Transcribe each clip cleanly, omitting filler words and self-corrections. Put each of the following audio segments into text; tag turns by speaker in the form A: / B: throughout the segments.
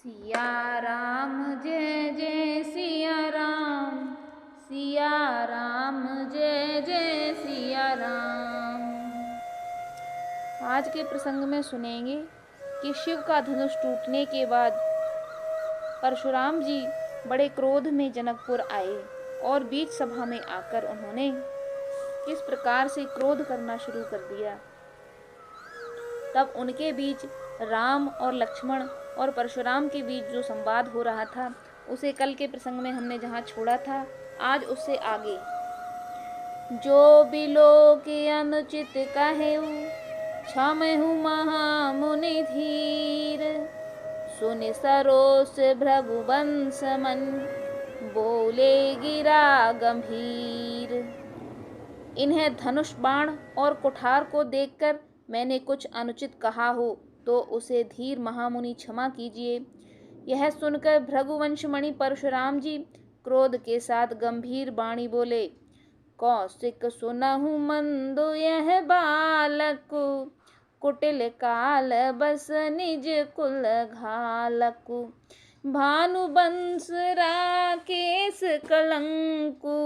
A: सिया राम जय जय सिया राम जय जय सिया राम। आज के प्रसंग में सुनेंगे कि शिव का धनुष टूटने के बाद परशुराम जी बड़े क्रोध में जनकपुर आए और बीच सभा में आकर उन्होंने किस प्रकार से क्रोध करना शुरू कर दिया। तब उनके बीच राम और लक्ष्मण और परशुराम के बीच जो संवाद हो रहा था उसे कल के प्रसंग में हमने जहाँ छोड़ा था आज उससे आगे। जो बिलो के अनुचित कहेउ क्षमहु महामुनि धीर, सुन सरोस भृगुवंश मन बोले गिरा गंभीर। इन्हें धनुष बाण और कुठार को देखकर मैंने कुछ अनुचित कहा हो तो उसे धीर महामुनि क्षमा कीजिए। यह सुनकर भृगुवंश मणि परशुराम जी क्रोध के साथ गंभीर वाणी बोले, कौशिक सुनहु मंदो यह बालक, कुटिल काल बस निज कुल घालक। भानुवंश राकेश कलंकु,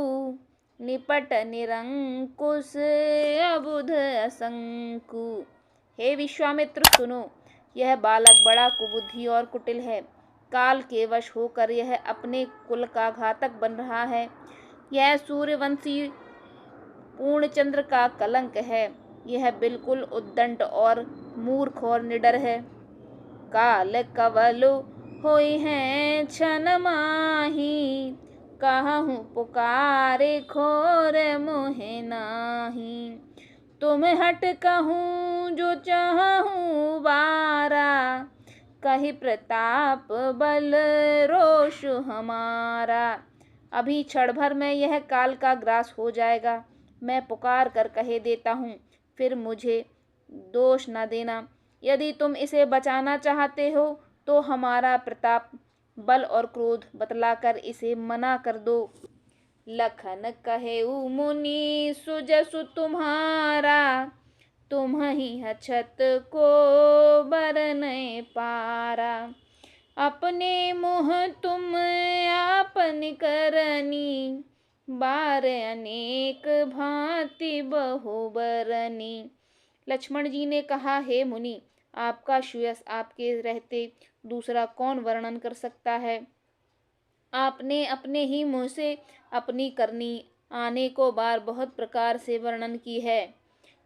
A: निपट निरंकुश अबुध असंकु। हे विश्वामित्र सुनो, यह बालक बड़ा कुबुद्धि और कुटिल है। काल के वश होकर यह अपने कुल का घातक बन रहा है। यह सूर्यवंशी पूर्णचंद्र का कलंक है। यह बिल्कुल उद्दंड और मूर्ख और निडर है। काल कवल होई हैं छन माही, कहूँ पुकारे खोर मोहे नाही। तुम हट कहूँ जो चाहूँ बारा, कही प्रताप बल रोष हमारा। अभी क्षण भर में यह काल का ग्रास हो जाएगा। मैं पुकार कर कहे देता हूँ, फिर मुझे दोष न देना। यदि तुम इसे बचाना चाहते हो तो हमारा प्रताप बल और क्रोध बतलाकर इसे मना कर दो। लखन कहेउ मुनि सुजसु तुम्हारा, तुम ही हछत को बरनै पारा। अपने मुँह तुम आपन करनी, बार अनेक भांति बहुबरनी। लक्ष्मण जी ने कहा, हे मुनि, आपका सुयश आपके रहते दूसरा कौन वर्णन कर सकता है। आपने अपने ही मुँह से अपनी करनी आने को बार बहुत प्रकार से वर्णन की है।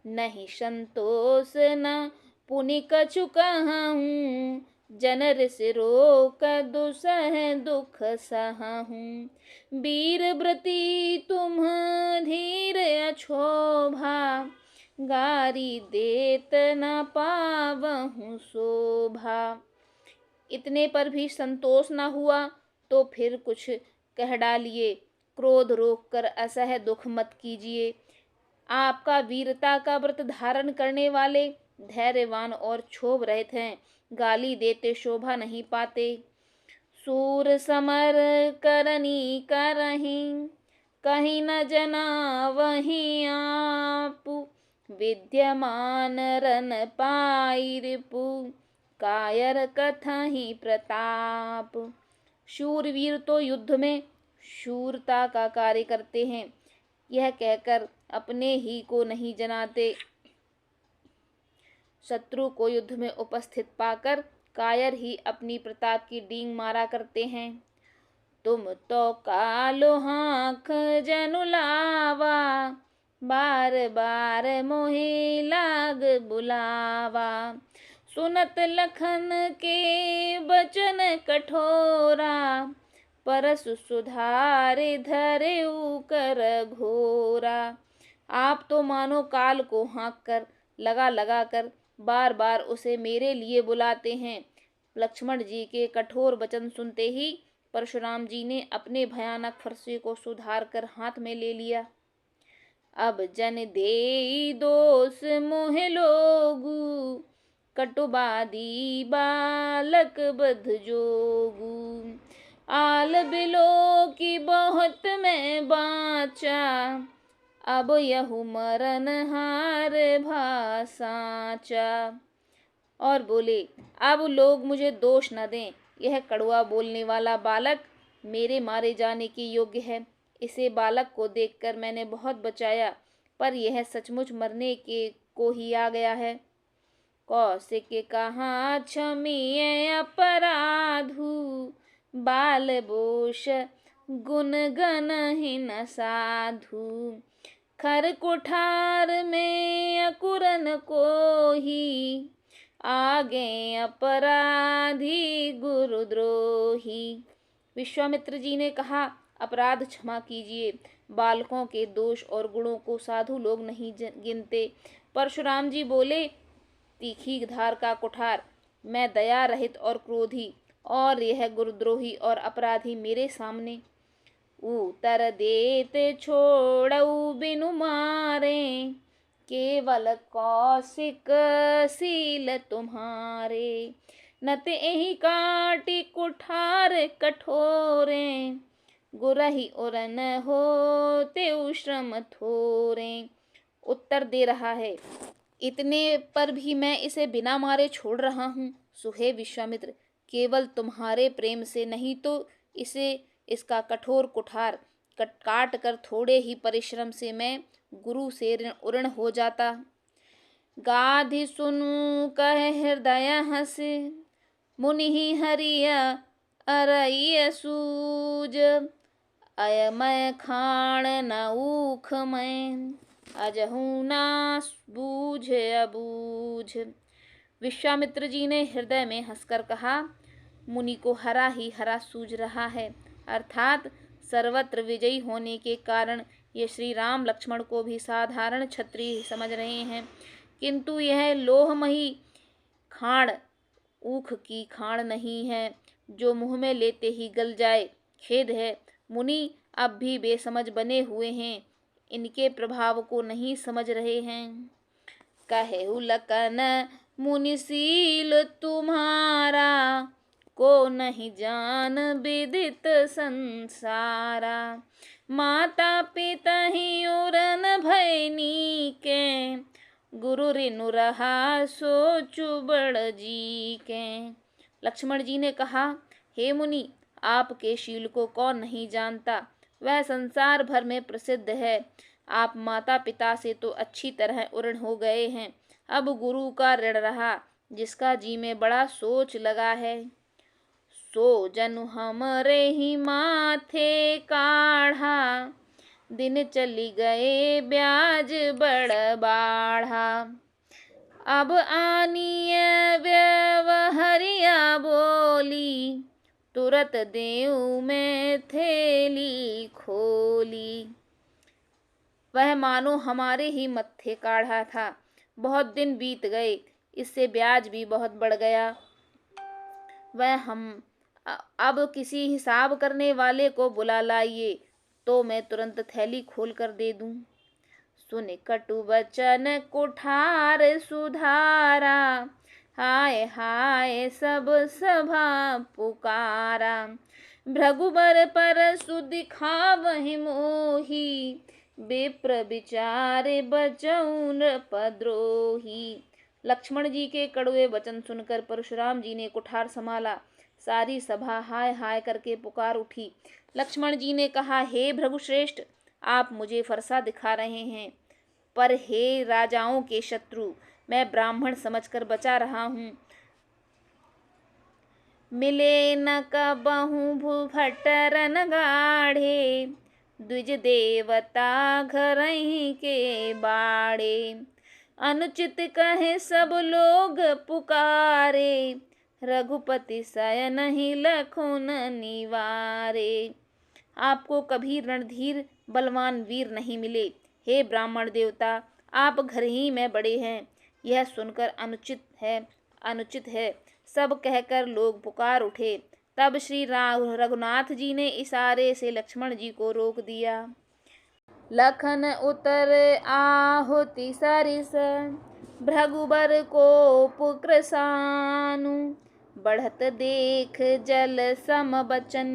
A: नहीं संतोष न पुनि कछु कहूँ, जनर सिरोक दुसह दुख सहूँ। वीर व्रती तुम धीर अछोभा, गारी देत न पावहु शोभा। इतने पर भी संतोष न हुआ तो फिर कुछ कह डालिए। क्रोध रोककर असह दुख मत कीजिए। आपका वीरता का व्रत धारण करने वाले धैर्यवान और क्षोभ रहित हैं, गाली देते शोभा नहीं पाते। सूर समर करनी करही, कहीं न जना वहीं आप। विद्यमान रन पाई रिपु, कायर कथहि प्रताप। शूरवीर तो युद्ध में शूरता का कार्य करते हैं, यह कहकर अपने ही को नहीं जनाते। शत्रु को युद्ध में उपस्थित पाकर कायर ही अपनी प्रताप की डींग मारा करते हैं। तुम तो कालो हाथ जनु लावा, बार बार मोहि लाग बुलावा। सुनत लखन के बचन कठोरा, परसु सुधारे धरेउ कर घोरा। आप तो मानो काल को हाँक कर लगा कर बार बार उसे मेरे लिए बुलाते हैं। लक्ष्मण जी के कठोर वचन सुनते ही परशुराम जी ने अपने भयानक फरसे को सुधार कर हाथ में ले लिया। अब जन देई दोष मोह लोगु, कटुबादी बालक बध जोगु। आल बिलो की बहुत मैं बाचा, अब यहु मरन हार भासाचा। और बोले, अब लोग मुझे दोष न दें, यह कड़वा बोलने वाला बालक मेरे मारे जाने के योग्य है। इसे बालक को देखकर मैंने बहुत बचाया, पर यह सचमुच मरने के को ही आ गया है। कौशिक कहा क्षमीय अपराधु, बाल बोश गुण गण ही न साधु। खर कुठार में अकुरन को ही, आगे अपराधी गुरुद्रोही। विश्वामित्र जी ने कहा, अपराध क्षमा कीजिए। बालकों के दोष और गुणों को साधु लोग नहीं गिनते। परशुराम जी बोले, तीखी धार का कुठार, मैं दया रहित और क्रोधी, और यह गुरुद्रोही और अपराधी मेरे सामने। उत्तर देते छोड़ऊ बिनु मारे, केवल कौशिक सील तुम्हारे। नत एहि काटी कुठार कठोरे, गुरहि उरन होते श्रम थोरे। उत्तर दे रहा है, इतने पर भी मैं इसे बिना मारे छोड़ रहा हूँ। सुहे विश्वामित्र, केवल तुम्हारे प्रेम से, नहीं तो इसका कठोर कुठार काट कर थोड़े ही परिश्रम से मैं गुरु से उऋण हो जाता। गाधि सुनु कहे हृदय हसे, मुनि हरिया अरय सूज। अयमय खाण न ऊख मैं, अजहू ना बूझ अबूझ। विश्वामित्र जी ने हृदय में हंसकर कहा, मुनि को हरा ही हरा सूझ रहा है, अर्थात सर्वत्र विजयी होने के कारण ये श्री राम लक्ष्मण को भी साधारण क्षत्रिय समझ रहे हैं, किंतु यह लोहमयी खाण ऊख की खाण नहीं है, जो मुंह में लेते ही गल जाए। खेद है, मुनि अब भी बेसमझ बने हुए हैं, इनके प्रभाव को नहीं समझ रहे हैं। कहेहु लखन मुनिशील तुम्हारा, को नहीं जान विदित संसारा। माता पिता ही उरन भैनी के, गुरु रिनु रहा सोचु बड़ जी के। लक्ष्मण जी ने कहा, हे मुनि, आपके शील को कौन नहीं जानता, वह संसार भर में प्रसिद्ध है। आप माता पिता से तो अच्छी तरह उऋण हो गए हैं, अब गुरु का ऋण रहा, जिसका जी में बड़ा सोच लगा है। सो जनु हमरे ही माथे काढ़ा, दिन चली गए ब्याज बड़ बाढ़ा। अब आनीय व्यवहरिया बोली, तुरत देऊ में थैली खोली। वह मानो हमारे ही मत्थे काढ़ा था। बहुत दिन बीत गए, इससे ब्याज भी बहुत बढ़ गया। वह हम अब किसी हिसाब करने वाले को बुला लाइए, तो मैं तुरंत थैली खोल कर दे दूं। सुन कटु वचन कुठार सुधारा, हाय हाय सब सभा पुकारा। भृगुबर पर सुदिखावहि मोही, विप्र विचारे बचऊ नृपद्रोही। लक्ष्मण जी के कड़वे वचन सुनकर परशुराम जी ने कुठार संभाला। सारी सभा हाय हाय करके पुकार उठी। लक्ष्मण जी ने कहा, हे भृगुश्रेष्ठ, आप मुझे फरसा दिखा रहे हैं, पर हे राजाओं के शत्रु, मैं ब्राह्मण समझकर बचा रहा हूँ। मिले न कबहु भूभटरन गाढ़े, द्विज देवता घरहि के बाड़े। अनुचित कहे सब लोग पुकारे, रघुपति शयन ही लखुन निवारे। आपको कभी रणधीर बलवान वीर नहीं मिले। हे ब्राह्मण देवता, आप घर ही में बड़े हैं, यह सुनकर अनुचित है सब कहकर लोग पुकार उठे। तब श्री रघुनाथ जी ने इशारे से लक्ष्मण जी को रोक दिया। लखन उतर आहुति सरिस, भृगुबर कोप कृसानु। बढ़त देख जल सम बचन,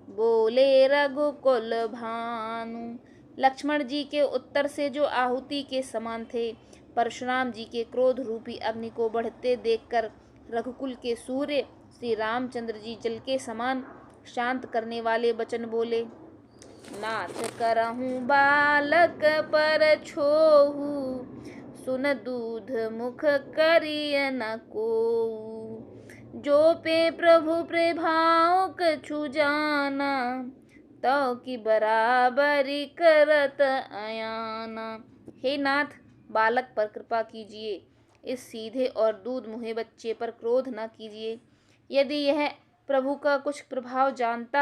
A: बोले रघुकुल भानु। लक्ष्मण जी के उत्तर से जो आहुति के समान थे, परशुराम जी के क्रोध रूपी अग्नि को बढ़ते देखकर रघुकुल के सूर्य श्री रामचंद्र जी जल के समान शांत करने वाले वचन बोले। नाथ करहूँ बालक पर छोहू, सुन दूध मुख करिय न कोऊ। जो पे प्रभु प्रभाव कछु जाना, तो की बराबरी करत अयाना। हे नाथ, बालक पर कृपा कीजिए, इस सीधे और दूध मुहे बच्चे पर क्रोध न कीजिए। यदि यह प्रभु का कुछ प्रभाव जानता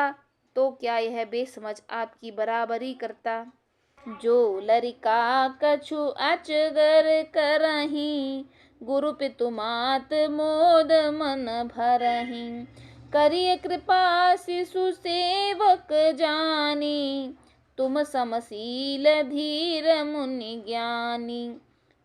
A: तो क्या यह बेसमझ आपकी बराबरी करता। जो लरिका कछु अचगर करही, गुरु पितु मात मोद मन भरही। करिय कृपा शिशु सेवक जानी, तुम समशील धीर मुनि ज्ञानी।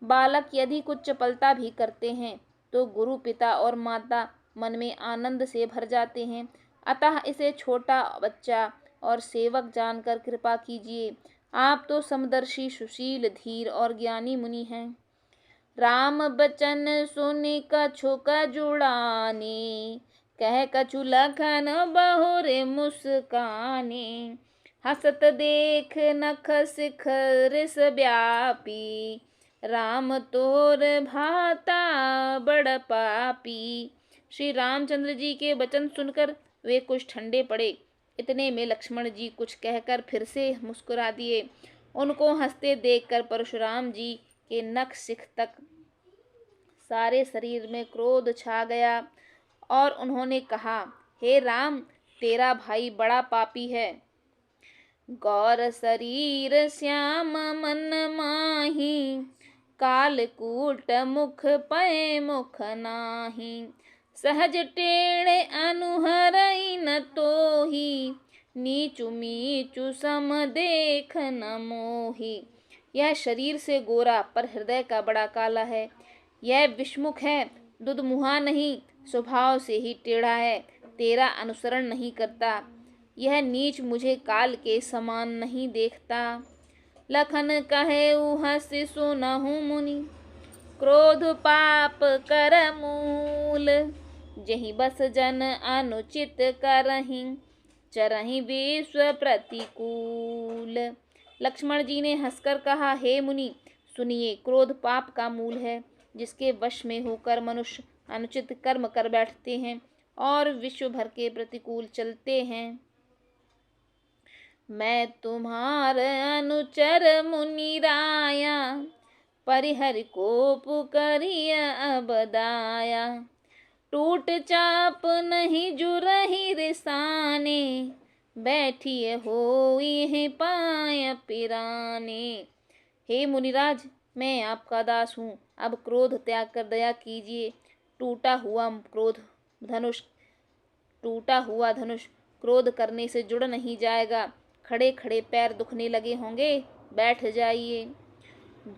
A: बालक यदि कुछ चपलता भी करते हैं तो गुरु पिता और माता मन में आनंद से भर जाते हैं। अतः इसे छोटा बच्चा और सेवक जानकर कृपा कीजिए। आप तो समदर्शी, सुशील, धीर और ज्ञानी मुनि हैं। राम बचन सुनि कछु जुड़ाने, कह कछु लखन बहुरे मुस्काने। हसत देख नख सिख रिस व्यापी, राम तोर भाता बड़ पापी। श्री रामचंद्र जी के वचन सुनकर वे कुछ ठंडे पड़े। इतने में लक्ष्मण जी कुछ कहकर फिर से मुस्कुरा दिए। उनको हंसते देखकर परशुराम जी के नख सिख तक सारे शरीर में क्रोध छा गया और उन्होंने कहा, हे राम, तेरा भाई बड़ा पापी है। गौर शरीर श्याम मन माही, कालकूट मुख पै मुख नाही। सहज टेढ़े अनुहरई न तोही, नीचु मीचु सम देख न मोही। यह शरीर से गोरा पर हृदय का बड़ा काला है। यह विषमुख है, दुधमुहा नहीं, स्वभाव से ही टेढ़ा है, तेरा अनुसरण नहीं करता। यह नीच मुझे काल के समान नहीं देखता। लखन कहे हंसि सुनहु मुनि, क्रोध पाप कर मूल। जहि बस जन अनुचित करहि, चरहि विश्व प्रतिकूल। लक्ष्मण जी ने हंसकर कहा, हे मुनि, सुनिए, क्रोध पाप का मूल है, जिसके वश में होकर मनुष्य अनुचित कर्म कर बैठते हैं और विश्व भर के प्रतिकूल चलते हैं। मैं तुम्हार अनुचर मुनि राया, परिहरि कोप करिय अब दाया। टूट चाप नहीं जुरहि रिसाने, बैठिए होई पाय पिराने। हे मुनिराज, मैं आपका दास हूँ, अब क्रोध त्याग कर दया कीजिए। टूटा हुआ धनुष क्रोध करने से जुड़ नहीं जाएगा। खड़े खड़े पैर दुखने लगे होंगे, बैठ जाइए।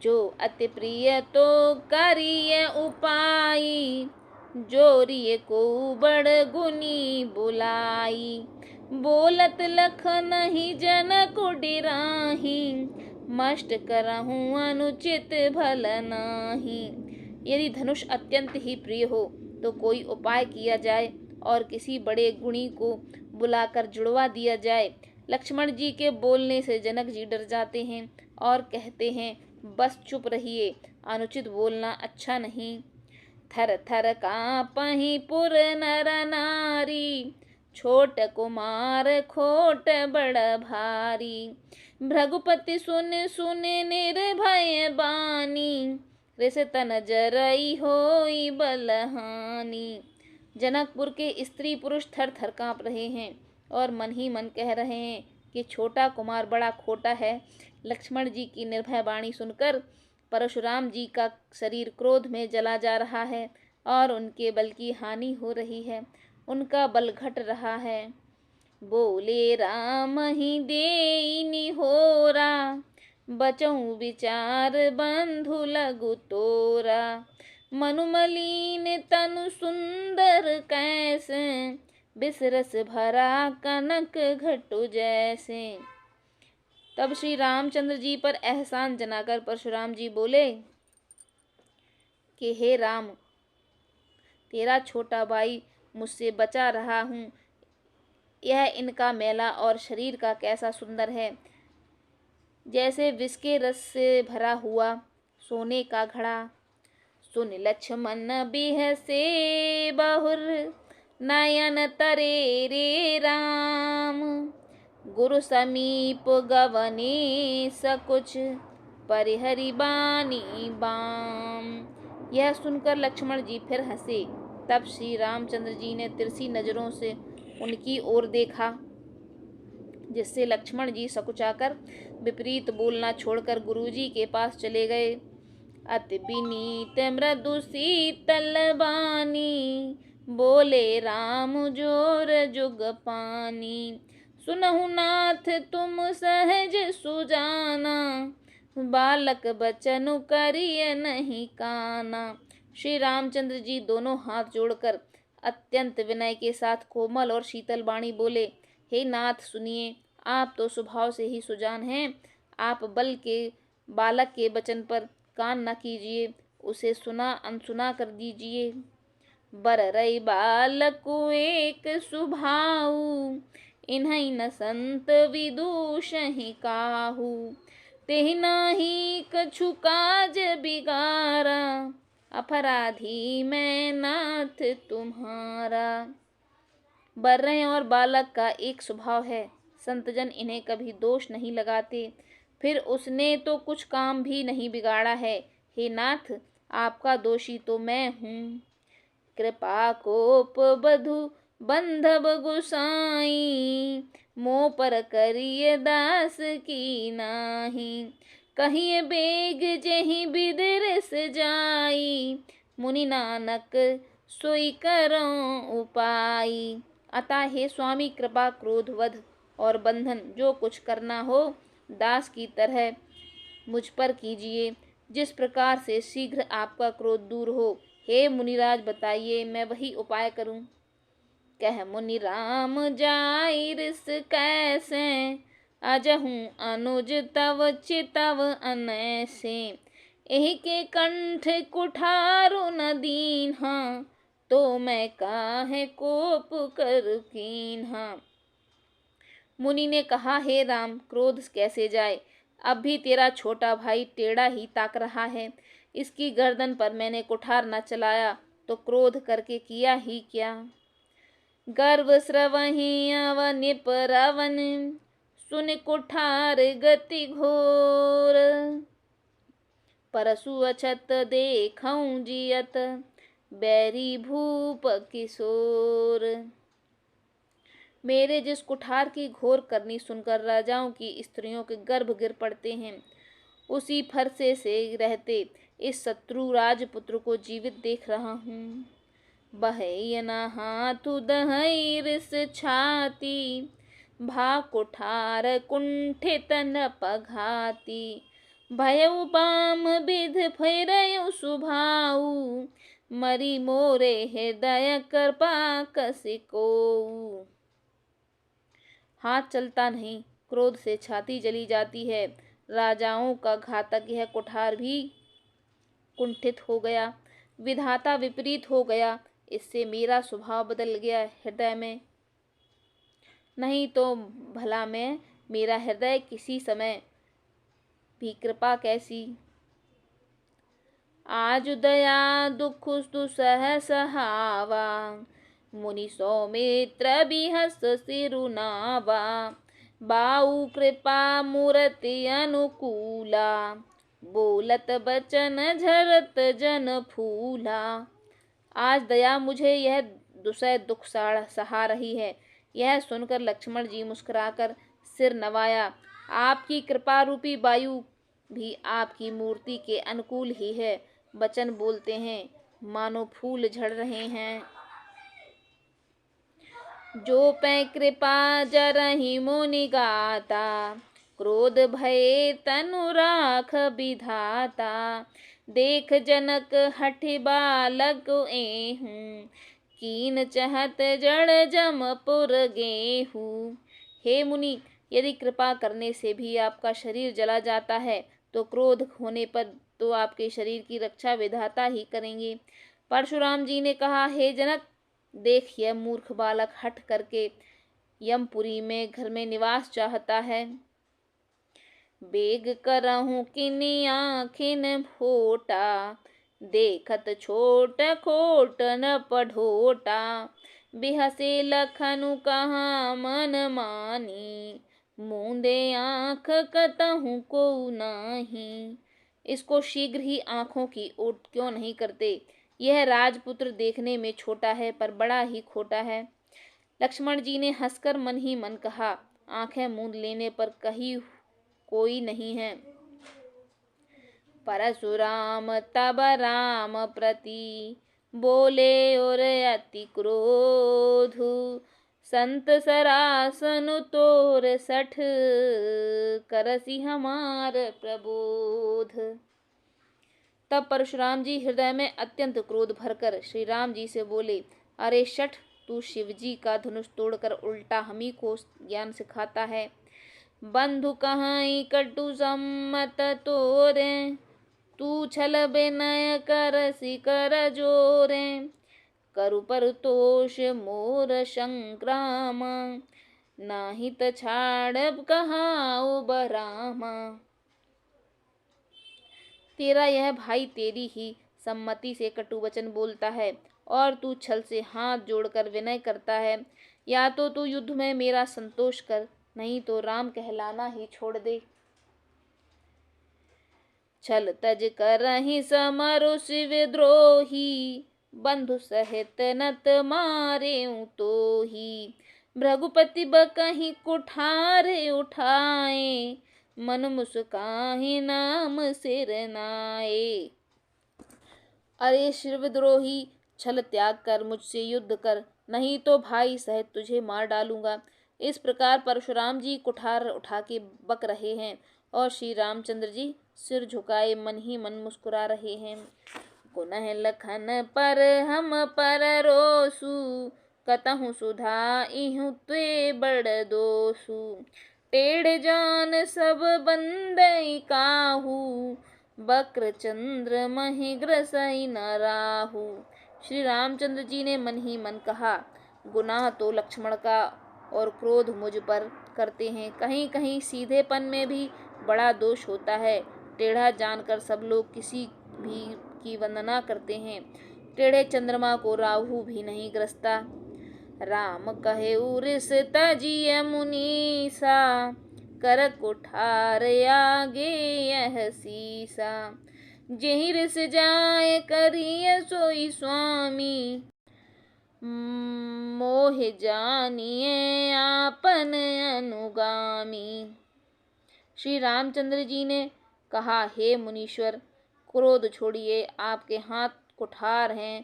A: जो अति प्रिय तो करिए उपाई, जोरिए को बड़ गुनी बुलाई। बोलत लख नहीं जनक डिराही, मष्ट करहूँ अनुचित भल नाही। यदि धनुष अत्यंत ही प्रिय हो तो कोई उपाय किया जाए और किसी बड़े गुणी को बुलाकर जुड़वा दिया जाए। लक्ष्मण जी के बोलने से जनक जी डर जाते हैं और कहते हैं, बस चुप रहिए, अनुचित बोलना अच्छा नहीं। थर थर काँपहि पुर नर नारी, छोट कुमार खोट बड़ भारी। भृगुपति सुन सुन निर्भय बानी, रिस तन जरई होई बलहानी। जनकपुर के स्त्री पुरुष थर थर काँप रहे हैं और मन ही मन कह रहे हैं कि छोटा कुमार बड़ा खोटा है। लक्ष्मण जी की निर्भय वाणी सुनकर परशुराम जी का शरीर क्रोध में जला जा रहा है और उनके बल की हानि हो रही है, उनका बल घट रहा है। बोले राम ही देई निहोरा, बचऊं विचार बंधु लघु तोरा। मनु मलिन तनु सुंदर कैसे, बिसरस भरा कनक घटु जैसे। तब श्री रामचंद्र जी पर एहसान जनाकर परशुराम जी बोले कि हे राम, तेरा छोटा भाई मुझसे बचा रहा हूँ। यह इनका मैला और शरीर का कैसा सुंदर है, जैसे विष के रस से भरा हुआ सोने का घड़ा। सुन लक्ष्मण बिहसे बहुर नयन तरे रे राम। गुरु समीप गवने सकुच परिहरि बानी बाम। यह सुनकर लक्ष्मण जी फिर हंसे। तब श्री रामचंद्र जी ने तिरछी नजरों से उनकी ओर देखा, जिससे लक्ष्मण जी सकुचाकर विपरीत बोलना छोड़कर गुरुजी के पास चले गए। अति विनीत मृदु शीतल बानी, बोले राम जोर जुग पानी। सुनहु नाथ तुम सहज सुजाना, बालक बचन करिय नहीं काना। श्री रामचंद्र जी दोनों हाथ जोड़कर अत्यंत विनय के साथ कोमल और शीतल वाणी बोले, हे नाथ सुनिए, आप तो स्वभाव से ही सुजान हैं। आप बालक के वचन पर कान न कीजिए, उसे सुना अनसुना कर दीजिए। बर रई बालक एक सुभाऊ, इन्हई न संत विदूषहि काहू। तेहि नाही कछु काज बिगारा, अपराधी मैं नाथ तुम्हारा। बर्रे और बालक का एक स्वभाव है, संतजन इन्हें कभी दोष नहीं लगाते। फिर उसने तो कुछ काम भी नहीं बिगाड़ा है। हे नाथ, आपका दोषी तो मैं हूँ। कृपा कोप बधु बंधव गुसाई, मोह पर करिय दास की नाही। कहिए बेग जेहि बिदरस जाई, मुनि नानक सोई करो उपाई। अतः हे स्वामी, कृपा क्रोध वध और बंधन जो कुछ करना हो दास की तरह मुझ पर कीजिए, जिस प्रकार से शीघ्र आपका क्रोध दूर हो। हे मुनिराज, बताइए मैं वही उपाय करूं। कह मुनि राम जाई रिस कैसे, अजहूँ अनुज तव चितव अनैसे। एहि के कंठ कुठारु न दीन्हा, तो मैं काहे कोप कर कीन्हा। मुनि ने कहा, हे राम, क्रोध कैसे जाए। अब भी तेरा छोटा भाई टेढ़ा ही ताक रहा है। इसकी गर्दन पर मैंने कुठार न चलाया तो क्रोध करके किया ही क्या। गर्व स्रवहि अव निप रवन, सुन कुठार गति घोर। परसु अछत देखऊँ जियत, बैरी भूप किशोर। मेरे जिस कुठार की घोर करनी सुनकर राजाओं की स्त्रियों के गर्भ गिर पड़ते हैं, उसी फरसे से रहते इस शत्रु राजपुत्र को जीवित देख रहा हूँ। बहै न हाथु दहै रिस छाती, भा कुठार कुंठित न पघाती। भयउ बाम विध फैरयु सुभाऊ, मरी मोरे हृदय कृपा कसिकोऊ। हाथ चलता नहीं, क्रोध से छाती जली जाती है। राजाओं का घातक यह कुठार भी कुंठित हो गया, विधाता विपरीत हो गया। इससे मेरा स्वभाव बदल गया हृदय में। नहीं तो भला मैं मेरा हृदय किसी समय भी कृपा कैसी। आज दया दुख दुसह सहावा, मुनि सौमित्र बिहस सिरुनावा। बाऊ कृपा मूर्ति अनुकूला, बोलत बचन झरत जन फूला। आज दया मुझे यह दुसह दुख सहा रही है। यह सुनकर लक्ष्मण जी मुस्कुराकर सिर नवाया। आपकी कृपा रूपी वायु भी आपकी मूर्ति के अनुकूल ही है। वचन बोलते हैं मानो फूल झड़ रहे हैं। जो पै कृपा जरहि मुनि गाता, क्रोध भय तनु राख विधाता। देख जनक हठि बालक एहूँ, कीन चहत जड़ जमपुर गेहूँ। हे मुनि, यदि कृपा करने से भी आपका शरीर जला जाता है तो क्रोध होने पर तो आपके शरीर की रक्षा विधाता ही करेंगे। परशुराम जी ने कहा, हे जनक, देख, यह मूर्ख बालक हठ करके यमपुरी में घर में निवास चाहता है। बेग करहूँ किनी आँखिन फोटा, देखत छोट खोट न पढ़ोटा। बिहसे लखनु कहाँ मन मानी, मूंदे आँख कतहु को नाही। इसको शीघ्र ही आँखों की ओट क्यों नहीं करते। यह राजपुत्र देखने में छोटा है पर बड़ा ही खोटा है। लक्ष्मण जी ने हंसकर मन ही मन कहा, आंखें मूंद लेने पर कहीं कोई नहीं है। परशुराम तब राम प्रति बोले और अति क्रोध, संत सरासन तोर सठ, करसी हमार प्रबोध। तब परशुराम जी हृदय में अत्यंत क्रोध भरकर श्री राम जी से बोले, अरे शठ, तू शिवजी का धनुष तोड़कर उल्टा हमी को ज्ञान सिखाता है। बंधु कहाई कटु सम्मत तोरे, तू छल विनय करसी कर जोरे। करु पर तोष मोर संग्राम, नाही त छाड़ब कहाऊ बरामा। तेरा यह भाई तेरी ही सम्मति से कटु वचन बोलता है और तू छल से हाथ जोड़कर विनय करता है। या तो तू युद्ध में मेरा संतोष कर, नहीं तो राम कहलाना ही छोड़ दे। छल तज करहि समरुष विद्रोही, बंधु सहित नत मारेउ तोही। भृगुपति बकहि कुठार उठाए, मन मुस्काहि नाम सिर नाए। अरे शिवद्रोही, छल त्याग कर मुझसे युद्ध कर, नहीं तो भाई सहित तुझे मार डालूंगा। इस प्रकार परशुराम जी कुठार उठा के बक रहे हैं और श्री रामचंद्र जी सिर झुकाए मन ही मन मुस्कुरा रहे हैं। पुनः लखन पर हम पर रोसु, कतहु सुधा इहु ते बड़ दोसु। टेढ़ जान सब बंदई काहू, बक्र चंद्र महि ग्रसई न राहु। श्री रामचंद्र जी ने मन ही मन कहा, गुनाह तो लक्ष्मण का और क्रोध मुझ पर करते हैं। कहीं कहीं सीधेपन में भी बड़ा दोष होता है। टेढ़ा जानकर सब लोग किसी भी की वंदना करते हैं। टेढ़े चंद्रमा को राहु भी नहीं ग्रसता। राम कहे उरिस तजिय मुनीसा, कर कुठार आगे यह सीसा। जेहि रिस जाय करिय सोई स्वामी, मोह जानिए आपन अनुगामी। श्री रामचंद्र जी ने कहा, हे मुनीश्वर, क्रोध छोड़िए, आपके हाथ कुठार हैं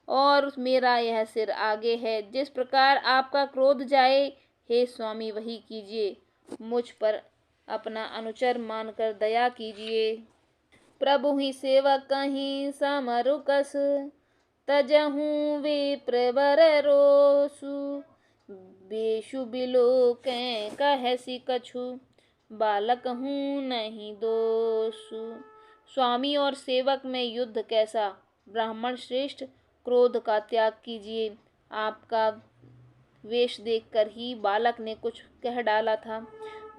A: और मेरा यह सिर आगे है। जिस प्रकार आपका क्रोध जाए, हे स्वामी वही कीजिए। मुझ पर अपना अनुचर मानकर दया कीजिए। प्रभु ही सेवक कहीं समरु कस, तजहूँ विप्र बर रोसु। बेशु बिलोकें कहसी कछु, बालक हूँ नहीं दोषु। स्वामी और सेवक में युद्ध कैसा। ब्राह्मण श्रेष्ठ, क्रोध का त्याग कीजिए। आपका वेश देखकर ही बालक ने कुछ कह डाला था,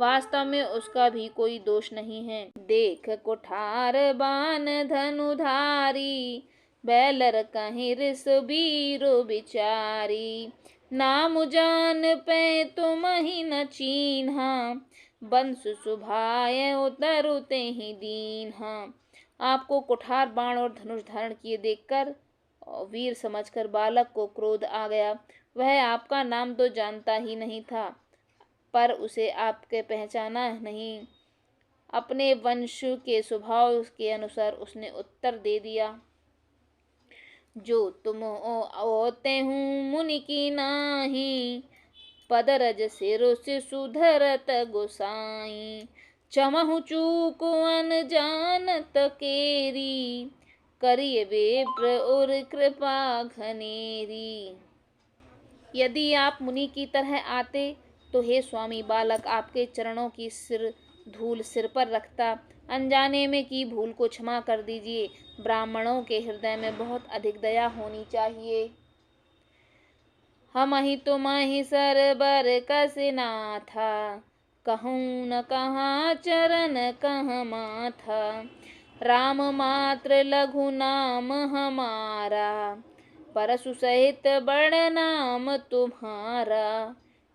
A: वास्तव में उसका भी कोई दोष नहीं है। देख कुठार बान धनुधारी, बैलर कहीं रिस बीरो बिचारी। नाम जान पे तुम ही न चीन्हा, बंस सुभाय उतरुते ही दीन्हा। आपको कुठार बाण और धनुष धारण किए देखकर वीर समझकर बालक को क्रोध आ गया। वह आपका नाम तो जानता ही नहीं था, पर उसे आपके पहचाना नहीं। अपने वंश के स्वभाव के अनुसार उसने उत्तर दे दिया, जो तुम ओते हूँ मुनि की नाही, पदरज सिरो से सुधरत गोसाई। चमहु चूक अनजानत केरी, करिय विप्र और कृपा घनेरी। यदि आप मुनि की तरह आते तो हे स्वामी, बालक आपके चरणों की धूल सिर पर रखता। अनजाने में की भूल को क्षमा कर दीजिए। ब्राह्मणों के हृदय में बहुत अधिक दया होनी चाहिए। हम ही तुम ही सरबर कस नाथा, कहूँ न कहाँ चरण कहाँ माथा। राम मात्र लघु नाम हमारा, परशु सहित बड़ नाम तुम्हारा।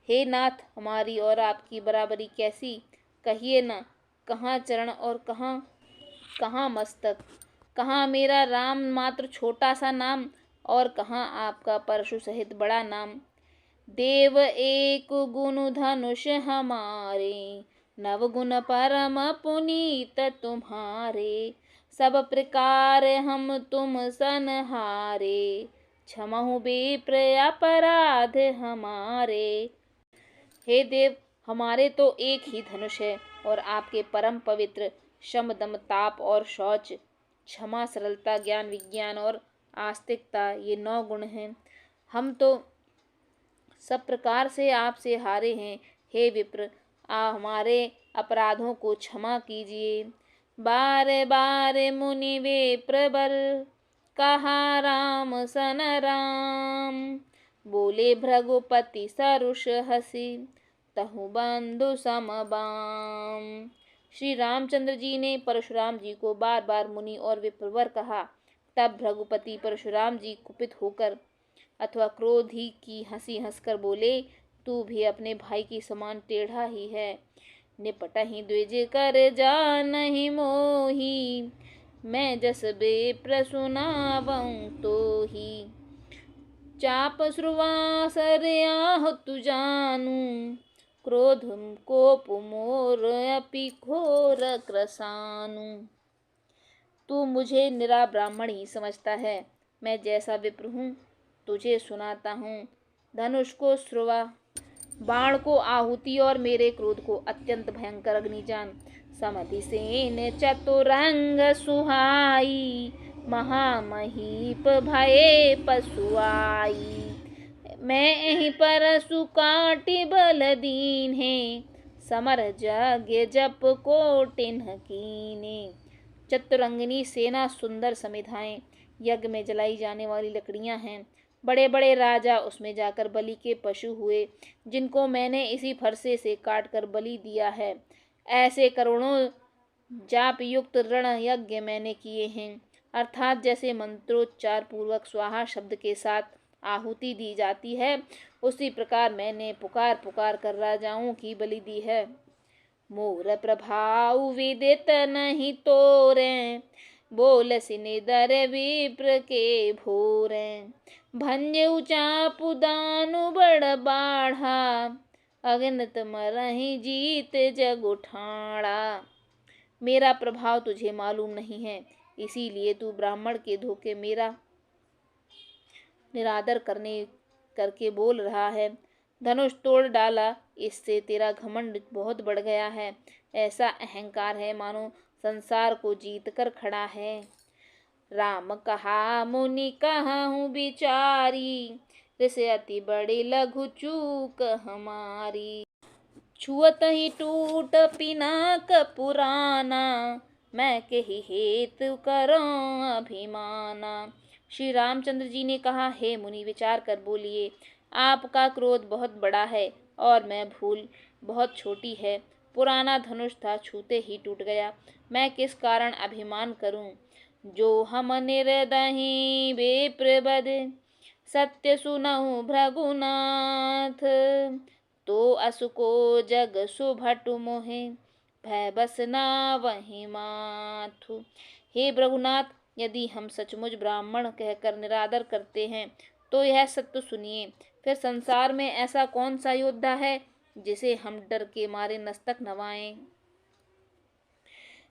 A: हे नाथ, हमारी और आपकी बराबरी कैसी, कहिए न। कहाँ चरण और कहाँ कहाँ मस्तक, कहाँ मेरा राम मात्र छोटा सा नाम, और कहाँ आपका परशु सहित बड़ा नाम। देव एक गुण धनुष हमारे, नवगुण परम पुनीत तुम्हारे। सब प्रकार हम तुम सनहारे, क्षमहु विप्र अपराध हमारे। हे देव, हमारे तो एक ही धनुष है, और आपके परम पवित्र शम दम ताप और शौच, क्षमा सरलता ज्ञान विज्ञान और आस्तिकता, ये 9 गुण हैं। हम तो सब प्रकार से आपसे हारे हैं। हे विप्र, हमारे अपराधों को क्षमा कीजिए। बार बार मुनि विप्र बर, कहा राम सन राम। बोले भृगुपति सरुष हसी, तहु बंधु समबाम। श्री रामचंद्र जी ने परशुराम जी को बार बार मुनि और विप्रवर कहा। तब भृगुपति परशुराम जी कुपित होकर अथवा क्रोध ही की हंसी हंसकर बोले, तू भी अपने भाई की समान टेढ़ा ही है। निपटहि द्विज कर जानहि मोही, मैं जस विप्र सुनावऊँ तोही। चाप श्रुवासर आह तु जानू, क्रोध कोप मोर अपि घोर क्रसानु। तू मुझे निरा ब्राह्मण ही समझता है। मैं जैसा विप्र हूँ तुझे सुनाता हूँ। धनुष को श्रुवा, बाण को आहुति और मेरे क्रोध को अत्यंत भयंकर अग्नि जान। समधि सेन चतुरंग सुहाई, महामहीप भये पशुआई। मैं यहीं परशु काटि बल दीन है, समर यज्ञ जप कोटिन कीने। चतुरंगिनी सेना सुंदर समिधाएं, यज्ञ में जलाई जाने वाली लकड़ियां हैं। बड़े बड़े राजा उसमें जाकर बलि के पशु हुए, जिनको मैंने इसी फरसे से काट कर बलि दिया है। ऐसे करोड़ों जाप युक्त रण यज्ञ मैंने किए हैं, अर्थात जैसे मंत्रोच्चार पूर्वक स्वाहा शब्द के साथ आहुति दी जाती है, उसी प्रकार मैंने पुकार पुकार कर राजाओं की बलि दी है। मोर प्रभाव विदित नहीं तोरे, बोल सिनिदर विप्र के भोरे। भंजऊ चापु दानु बड़ बाढ़ा, अगनत मरहि जीत जग उठाड़ा। मेरा प्रभाव तुझे मालूम नहीं है, इसीलिए तू ब्राह्मण के धोखे मेरा निरादर करके बोल रहा है। धनुष तोड़ डाला, इससे तेरा घमंड बहुत बढ़ गया है। ऐसा अहंकार है मानो संसार को जीत कर खड़ा है। राम कहा मुनि कहूँ बिचारी, ऋषि अति बड़ी लघु चूक हमारी। छुअत ही टूट पिनाक पुराना, मैं कही हेतु करूं अभिमाना। श्री रामचंद्र जी ने कहा, हे मुनि, विचार कर बोलिए। आपका क्रोध बहुत बड़ा है और मैं भूल बहुत छोटी है। पुराना धनुष था, छूते ही टूट गया। मैं किस कारण अभिमान करूं। जो हम निर्दही विप्रबद, सत्य सुनहु भृगुनाथ। तो असुको जग सुभटु मोहे, भय बसना वही माथु। हे भृगुनाथ, यदि हम सचमुच ब्राह्मण कहकर निरादर करते हैं तो यह सत्य सुनिए। फिर संसार में ऐसा कौन सा योद्धा है जिसे हम डर के मारे मस्तक नवाएं।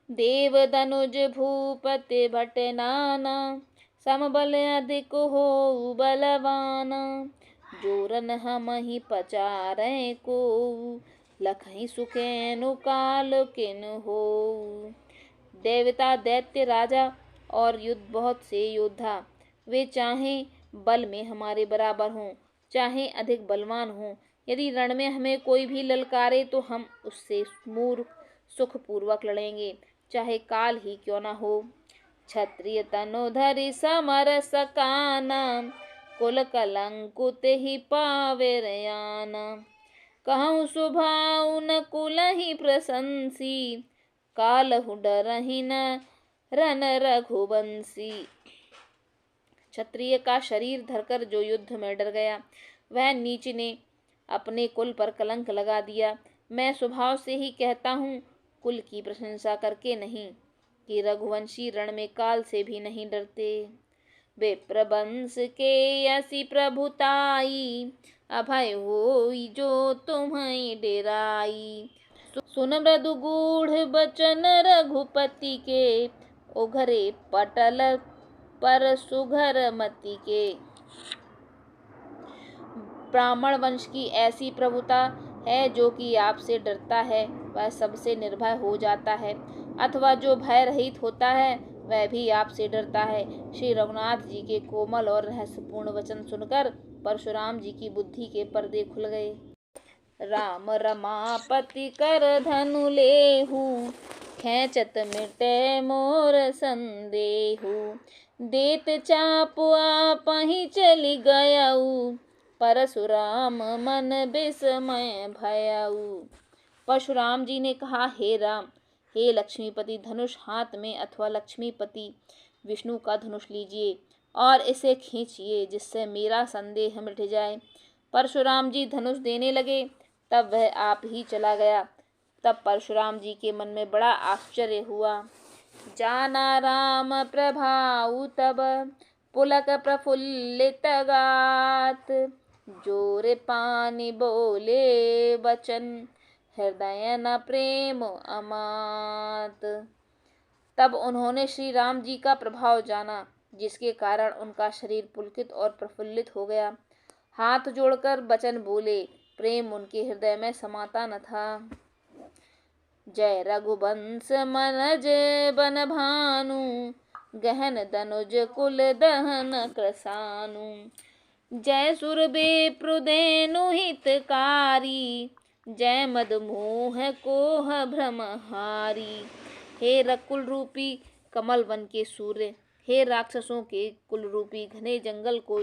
A: देव धनुज भूपति भट नाना, समबल अधिक हो बलवाना। जोरन हम ही पचारें को, लखहि सुखेनु काल किन हो। देवता, दैत्य, राजा और युद्ध बहुत से योद्धा, वे चाहे बल में हमारे बराबर हों, चाहे अधिक बलवान हों, यदि रण में हमें कोई भी ललकारे तो हम उससे मूर्ख सुखपूर्वक लड़ेंगे, चाहे काल ही क्यों न हो। क्षत्रिय तनु धरि समर सकाना, कुल कलंकुत ही पावे रयाना। कहूँ सुभाउ न कुल ही प्रशंसी, कालहु डरहि न रन रघुवंशी। क्षत्रिय का शरीर धरकर जो युद्ध में डर गया, वह नीच ने अपने कुल पर कलंक लगा दिया। मैं स्वभाव से ही कहता हूँ, कुल की प्रशंसा करके नहीं, कि रघुवंशी रण में काल से भी नहीं डरते। विप्रवंश के यसी प्रभुताई, अभय होई जो तुम्हें डेराई। सुन मृदु गूढ़ बचन रघुपति के, उघरे पटल पर सुघर मति के। ब्राह्मण वंश की ऐसी प्रभुता है, जो कि आपसे डरता है वह सबसे निर्भय हो जाता है, अथवा जो भय रहित होता है वह भी आपसे डरता है। श्री रघुनाथ जी के कोमल और रहस्यपूर्ण वचन सुनकर परशुराम जी की बुद्धि के पर्दे खुल गए। राम रमापति कर धनु लेहु, खेचत मिटे मोर संदेहु। देत चाप आपहि चलि गयउ, परशुराम मन विस्मय भयउ। परशुराम जी ने कहा, हे राम, हे लक्ष्मीपति, धनुष हाथ में अथवा लक्ष्मीपति विष्णु का धनुष लीजिए और इसे खींचिए, जिससे मेरा संदेह मिट जाए। परशुराम जी धनुष देने लगे, तब वह आप ही चला गया। तब परशुराम जी के मन में बड़ा आश्चर्य हुआ। जाना राम प्रभाऊ तब, पुलक प्रफुल्लित गात। जोरे पानी बोले बचन, हृदय न प्रेम अमात। तब उन्होंने श्री राम जी का प्रभाव जाना, जिसके कारण उनका शरीर पुलकित और प्रफुल्लित हो गया। हाथ जोड़कर बचन बोले, प्रेम उनके हृदय में समाता न था। जय रघुवंश मनज बन भानु, गहन दनुज कुल दहन कृसानु। जय सुर विप्रुदेनु हितकारी, जय मद मोह कोह भ्रमहारी। हे रकुल रूपी कमल वन के सूर्य, हे राक्षसों के कुल रूपी घने जंगल को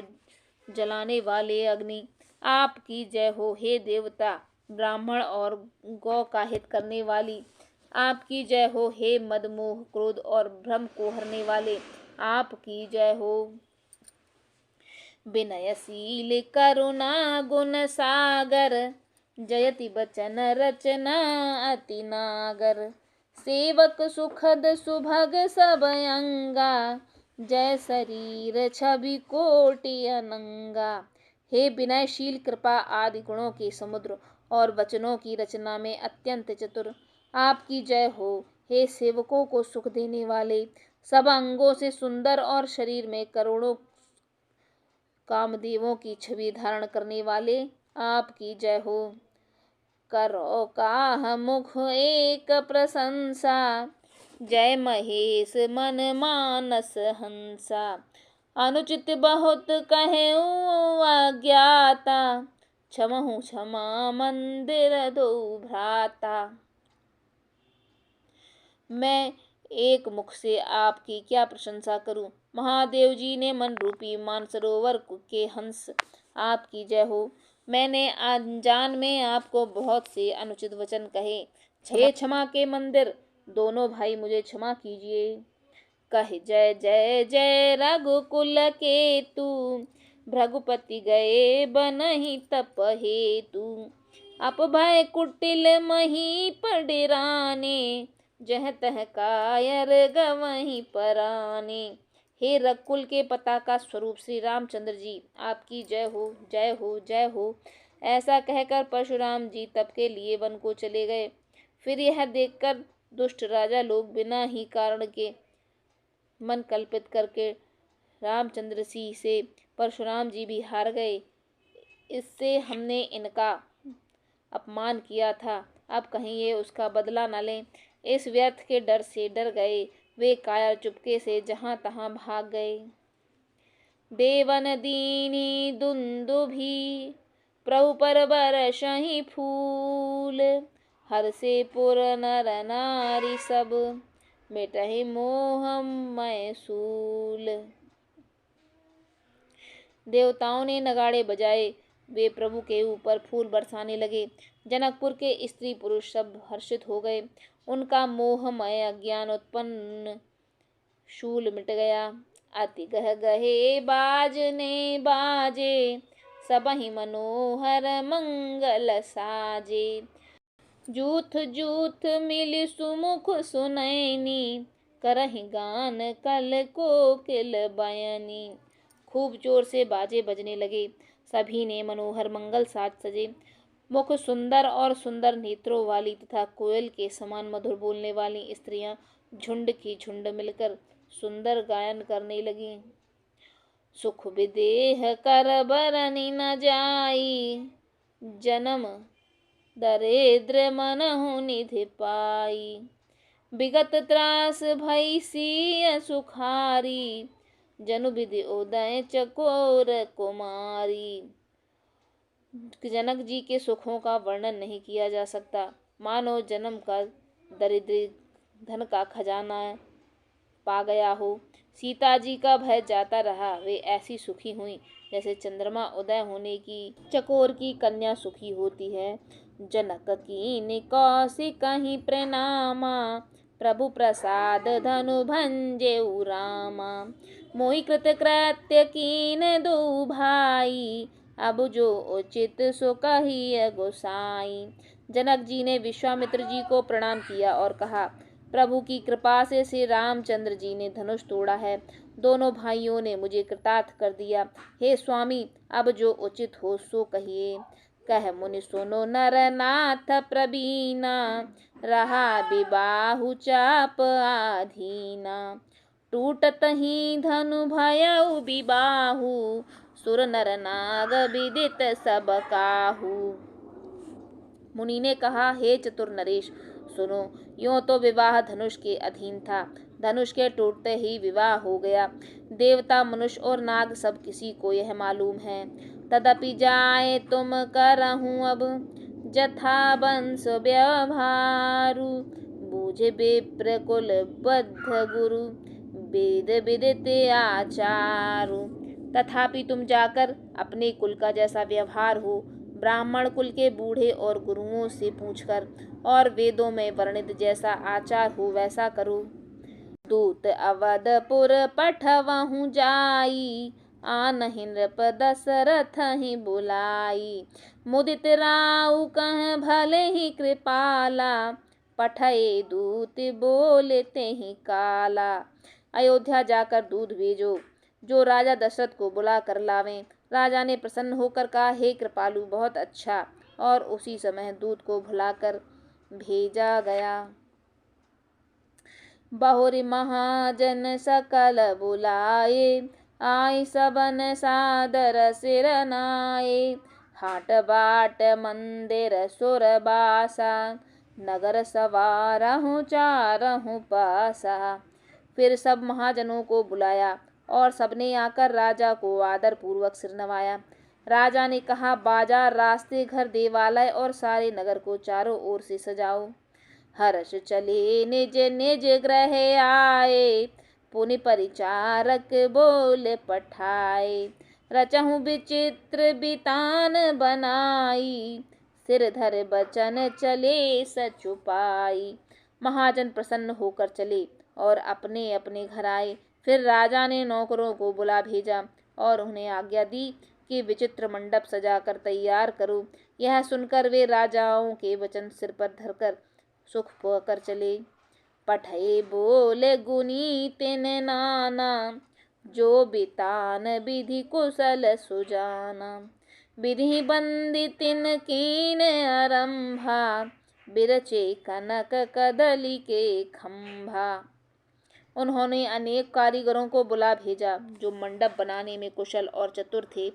A: जलाने वाले अग्नि, आपकी जय हो। हे देवता, ब्राह्मण और गौ का हित करने वाली, आपकी जय हो। हे मद मोह क्रोध और भ्रम को हरने वाले, आपकी जय हो। विनयशील करुणा गुण सागर, जयति बचन रचना अति नागर। सेवक सुखद सुभग सब अंगा, जय शरीर छवि कोटि अनंगा। हे विनयशील, कृपा आदि गुणों के समुद्र और वचनों की रचना में अत्यंत चतुर, आपकी जय हो। हे सेवकों को सुख देने वाले, सब अंगों से सुंदर और शरीर में करोड़ों कामदेवों की छवि धारण करने वाले, आपकी जय हो। करो काह मुख एक प्रशंसा, जय महेश मन मानस हंसा। अनुचित बहुत कहेऊ अज्ञाता, क्षमहु क्षमा मंदिर दो भ्राता। मैं एक मुख से आपकी क्या प्रशंसा करूं। महादेव जी ने मन रूपी मानसरोवर के हंस, आपकी जय हो। मैंने अनजान में आपको बहुत से अनुचित वचन कहे, हे क्षमा के मंदिर, दोनों भाई मुझे क्षमा कीजिए। कह जय जय जय रघुकुल केतु, भृगुपति गए बनहि तप हेतु। अपभय कुटिल मही पडिराने, जह तह कायर गवहीं पराने। हे रघुकुल के पताका स्वरूप श्री रामचंद्र जी, आपकी जय हो, जय हो, जय हो। ऐसा कहकर परशुराम जी तप के लिए वन को चले गए। फिर यह देखकर दुष्ट राजा लोग बिना ही कारण के मन कल्पित करके रामचंद्र जी से परशुराम जी भी हार गए। इससे हमने इनका अपमान किया था, अब कहीं ये उसका बदला न लें। इस व्यर्थ के डर से डर गए वे कायर चुपके से जहां तहां भाग गए। देवन दीनी दुंदुभी, प्रभु पर बरसहि फूल। हर से पुर नर नारी सब, मिटहि मोह मय सूल। देवताओं ने नगाड़े बजाए, वे प्रभु के ऊपर फूल बरसाने लगे। जनकपुर के स्त्री पुरुष सब हर्षित हो गए। उनका मोहमय अज्ञान उत्पन्न शूल मिट गया। अति गह गहे बाजने बाजे, सबहि मनोहर मंगल साजे। जूथ जूथ मिल सुमुख सुनैनी, करहि गान कल कोकिल बयनी। खूब जोर से बाजे बजने लगे। सभी ने मनोहर मंगल साज सजे। मुख सुंदर और सुंदर नेत्रों वाली तथा कोयल के समान मधुर बोलने वाली स्त्रियां झुंड की झुंड मिलकर सुंदर गायन करने लगी। सुख विदेह कर बरनि न जाई, जन्म दरिद्र मनहु निधि पाई। विगत त्रास भई सिय सुखारी, जनु विधि उदय चकोर कुमारी। जनक जी के सुखों का वर्णन नहीं किया जा सकता। मानो जन्म का दरिद्र धन का खजाना पा गया हो। सीता जी का भय जाता रहा। वे ऐसी सुखी हुई जैसे चंद्रमा उदय होने की चकोर की कन्या सुखी होती है। जनक कीन्हि कौशिक कहीं प्रणामा, प्रभु प्रसाद धनु भंजेउ रामा। मोहि कृत कृत्य कीन दो भाई, अब जो उचित सो कहिए गोसाई। जनक जी ने विश्वामित्र जी को प्रणाम किया और कहा, प्रभु की कृपा से श्री रामचंद्र जी ने धनुष तोड़ा है। दोनों भाइयों ने मुझे कृतार्थ कर दिया। हे स्वामी, अब जो उचित हो सो कहिए। कह मुनि सुनो नर नाथ प्रवीणा, रहा विबाहु चाप आधीना। टूटत ही धनु भयउ विबाहु, सुर नर नाग विदित सब काहू। मुनि ने कहा, हे चतुर नरेश सुनो, यूं तो विवाह धनुष के अधीन था। धनुष के टूटते ही विवाह हो गया। देवता मनुष्य और नाग सब किसी को यह मालूम है। तदपि जाए तुम करहूँ अब, जथा वंश व्यवहारु। बूझे विप्र कुल बद्ध गुरु, वेद विदित आचारु। तथापि तुम जाकर अपने कुल का जैसा व्यवहार हो, ब्राह्मण कुल के बूढ़े और गुरुओं से पूछकर, और वेदों में वर्णित जैसा आचार हो वैसा करो। दूत अवधपुर पठवहु जाई, आनहि नृप दशरथ ही बुलाई। मुदित राउ कह भले ही कृपाला, पठये दूत बोलते ही काला। अयोध्या जाकर दूध भेजो, जो राजा दशरथ को बुला कर लावें। राजा ने प्रसन्न होकर कहा, हे कृपालु, बहुत अच्छा। और उसी समय दूध को भुलाकर भेजा गया। बहुरी महाजन सकल बुलाए, आई सबन सादर सिर नाए। हाट बाट मंदिर सुर बासा, नगर सवारहु चारहु पासा। फिर सब महाजनों को बुलाया और सबने आकर राजा को आदर पूर्वक सिर नवाया। राजा ने कहा, बाजार, रास्ते, घर, देवालय और सारे नगर को चारों ओर से सजाओ। हर्ष चले निज निज ग्रह आए, पुनि परिचारक बोल पठाए। रचहु विचित्र बितान बनाई, सिर धर बचन चले सचुपाई। महाजन प्रसन्न होकर चले और अपने अपने घर आए। फिर राजा ने नौकरों को बुला भेजा और उन्हें आज्ञा दी कि विचित्र मंडप सजाकर तैयार करो। यह सुनकर वे राजाओं के वचन सिर पर धरकर सुख पाकर चले। पठये बोले गुनी तिन नाना, जो बितान विधि कुशल सुजाना। विधि बंदी तिन कीन आरंभा, बिरचे कनक कदली के खंभा। उन्होंने अनेक कारीगरों को बुला भेजा जो मंडप बनाने में कुशल और चतुर थे।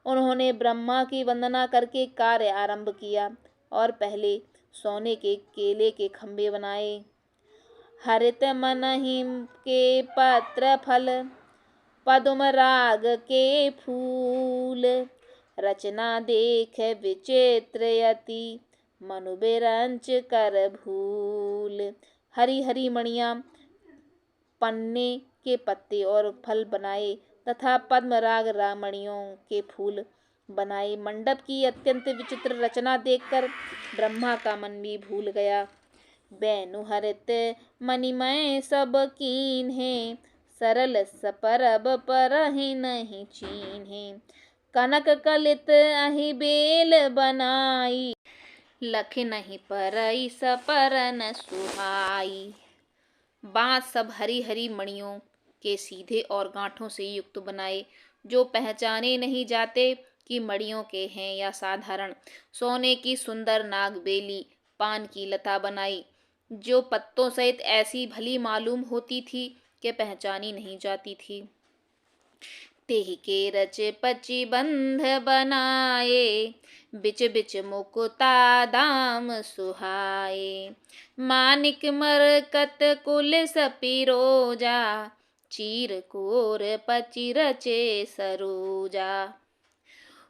A: उन्होंने ब्रह्मा की वंदना करके कार्य आरंभ किया और पहले सोने के केले के खंभे बनाए। हरित मनहि के पत्र फल, पदुम राग के फूल। रचना देख विचित्र यति, मनु बिरंच कर भूल। हरी हरी मणियां, पन्ने के पत्ते और फल बनाए तथा पद्मराग रामणियों के फूल बनाए। मंडप की अत्यंत विचित्र रचना देखकर ब्रह्मा का मन भी भूल गया। बैनु हरित मणिमय सब कीन्हे, सरल सपरब परहि नहीं चीन्हे। कनक कलित अहि बेल बनाई, लख नहीं परई सपरन सुहाई। बाँस सब हरी हरी मणियों के सीधे और गांठों से युक्त बनाए, जो पहचाने नहीं जाते कि मणियों के हैं या साधारण। सोने की सुंदर नागबेली पान की लता बनाई, जो पत्तों सहित ऐसी भली मालूम होती थी कि पहचानी नहीं जाती थी। तेहि के रच पचि बंध बनाए, बिच बिच मुकुता दाम सुहाए। मानिक मरकत कुल सपिरोजा, चीर कोर पचि रचे सरोजा।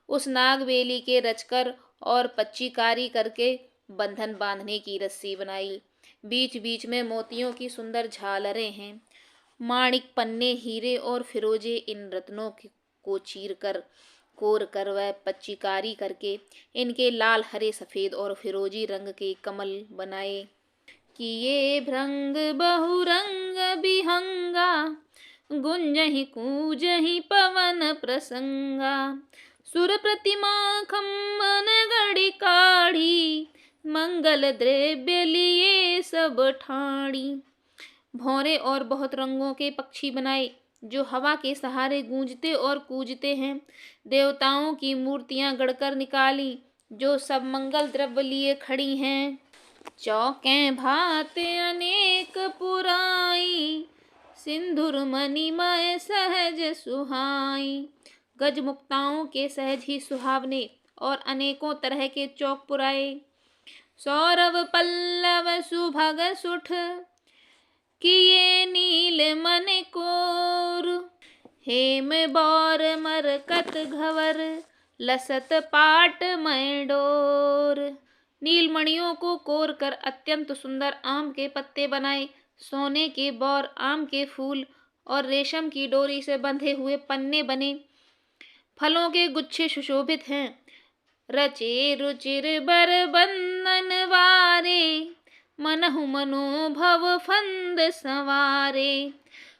A: उस नागबेली के रचकर और पच्चीकारी करके बंधन बांधने की रस्सी बनाई। बीच बीच में मोतियों की सुंदर झालरें हैं। माणिक पन्ने हीरे और फिरोजे इन रत्नों को चीर कर कोर कर वह पच्चीकारी करके इनके लाल हरे सफेद और फिरोजी रंग के कमल बनाए। किए भृंग बहुरंग बिहंगा, गुंजहि कूजहि पवन प्रसंगा। सुर प्रतिमा खम्बन गढ़ी काढ़ी, मंगल द्रव्य लिए सब ठाणी। भौरे और बहुत रंगों के पक्षी बनाए, जो हवा के सहारे गूंजते और कूजते हैं। देवताओं की मूर्तियां गढ़कर निकाली, जो सब मंगल द्रव्य लिए खड़ी हैं। चौकें भाते अनेक पुराई, सिंधुर मणिमय सहज सुहाई। गजमुक्ताओं के सहज ही सुहावने और अनेकों तरह के चौक पुराए। सौरभ पल्लव सुभग सुठ, किए नील मन कोर। हेम बौर मरकत घवर, लसत पाट मय डोर। नीलमणियों को कोर कर अत्यंत सुंदर आम के पत्ते बनाए। सोने के बौर, आम के फूल और रेशम की डोरी से बंधे हुए पन्ने बने। फलों के गुच्छे सुशोभित हैं। रचे रुचिर बर बंधन वारे, मनहु मनोभव फंद संवारे।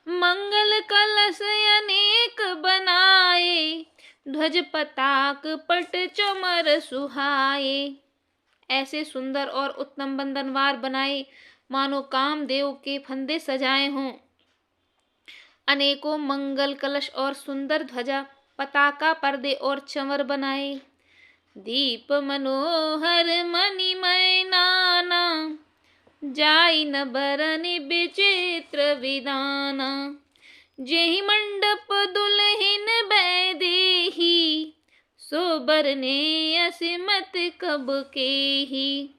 A: मंगल कलश अनेक बनाए, ध्वज पताक पट चमर सुहाए। ऐसे सुंदर और उत्तम बंधनवार बनाए, मानो कामदेव के फंदे सजाए हों। अनेकों मंगल कलश और सुंदर ध्वजा, पताका, पर्दे और चंवर बनाए। दीप मनोहर मणिमय नाना, जाई न बरनि विचित्र विदाना। जेहि मंडप दुल्हिन बैदेही, सो बरने असिमत कब केही।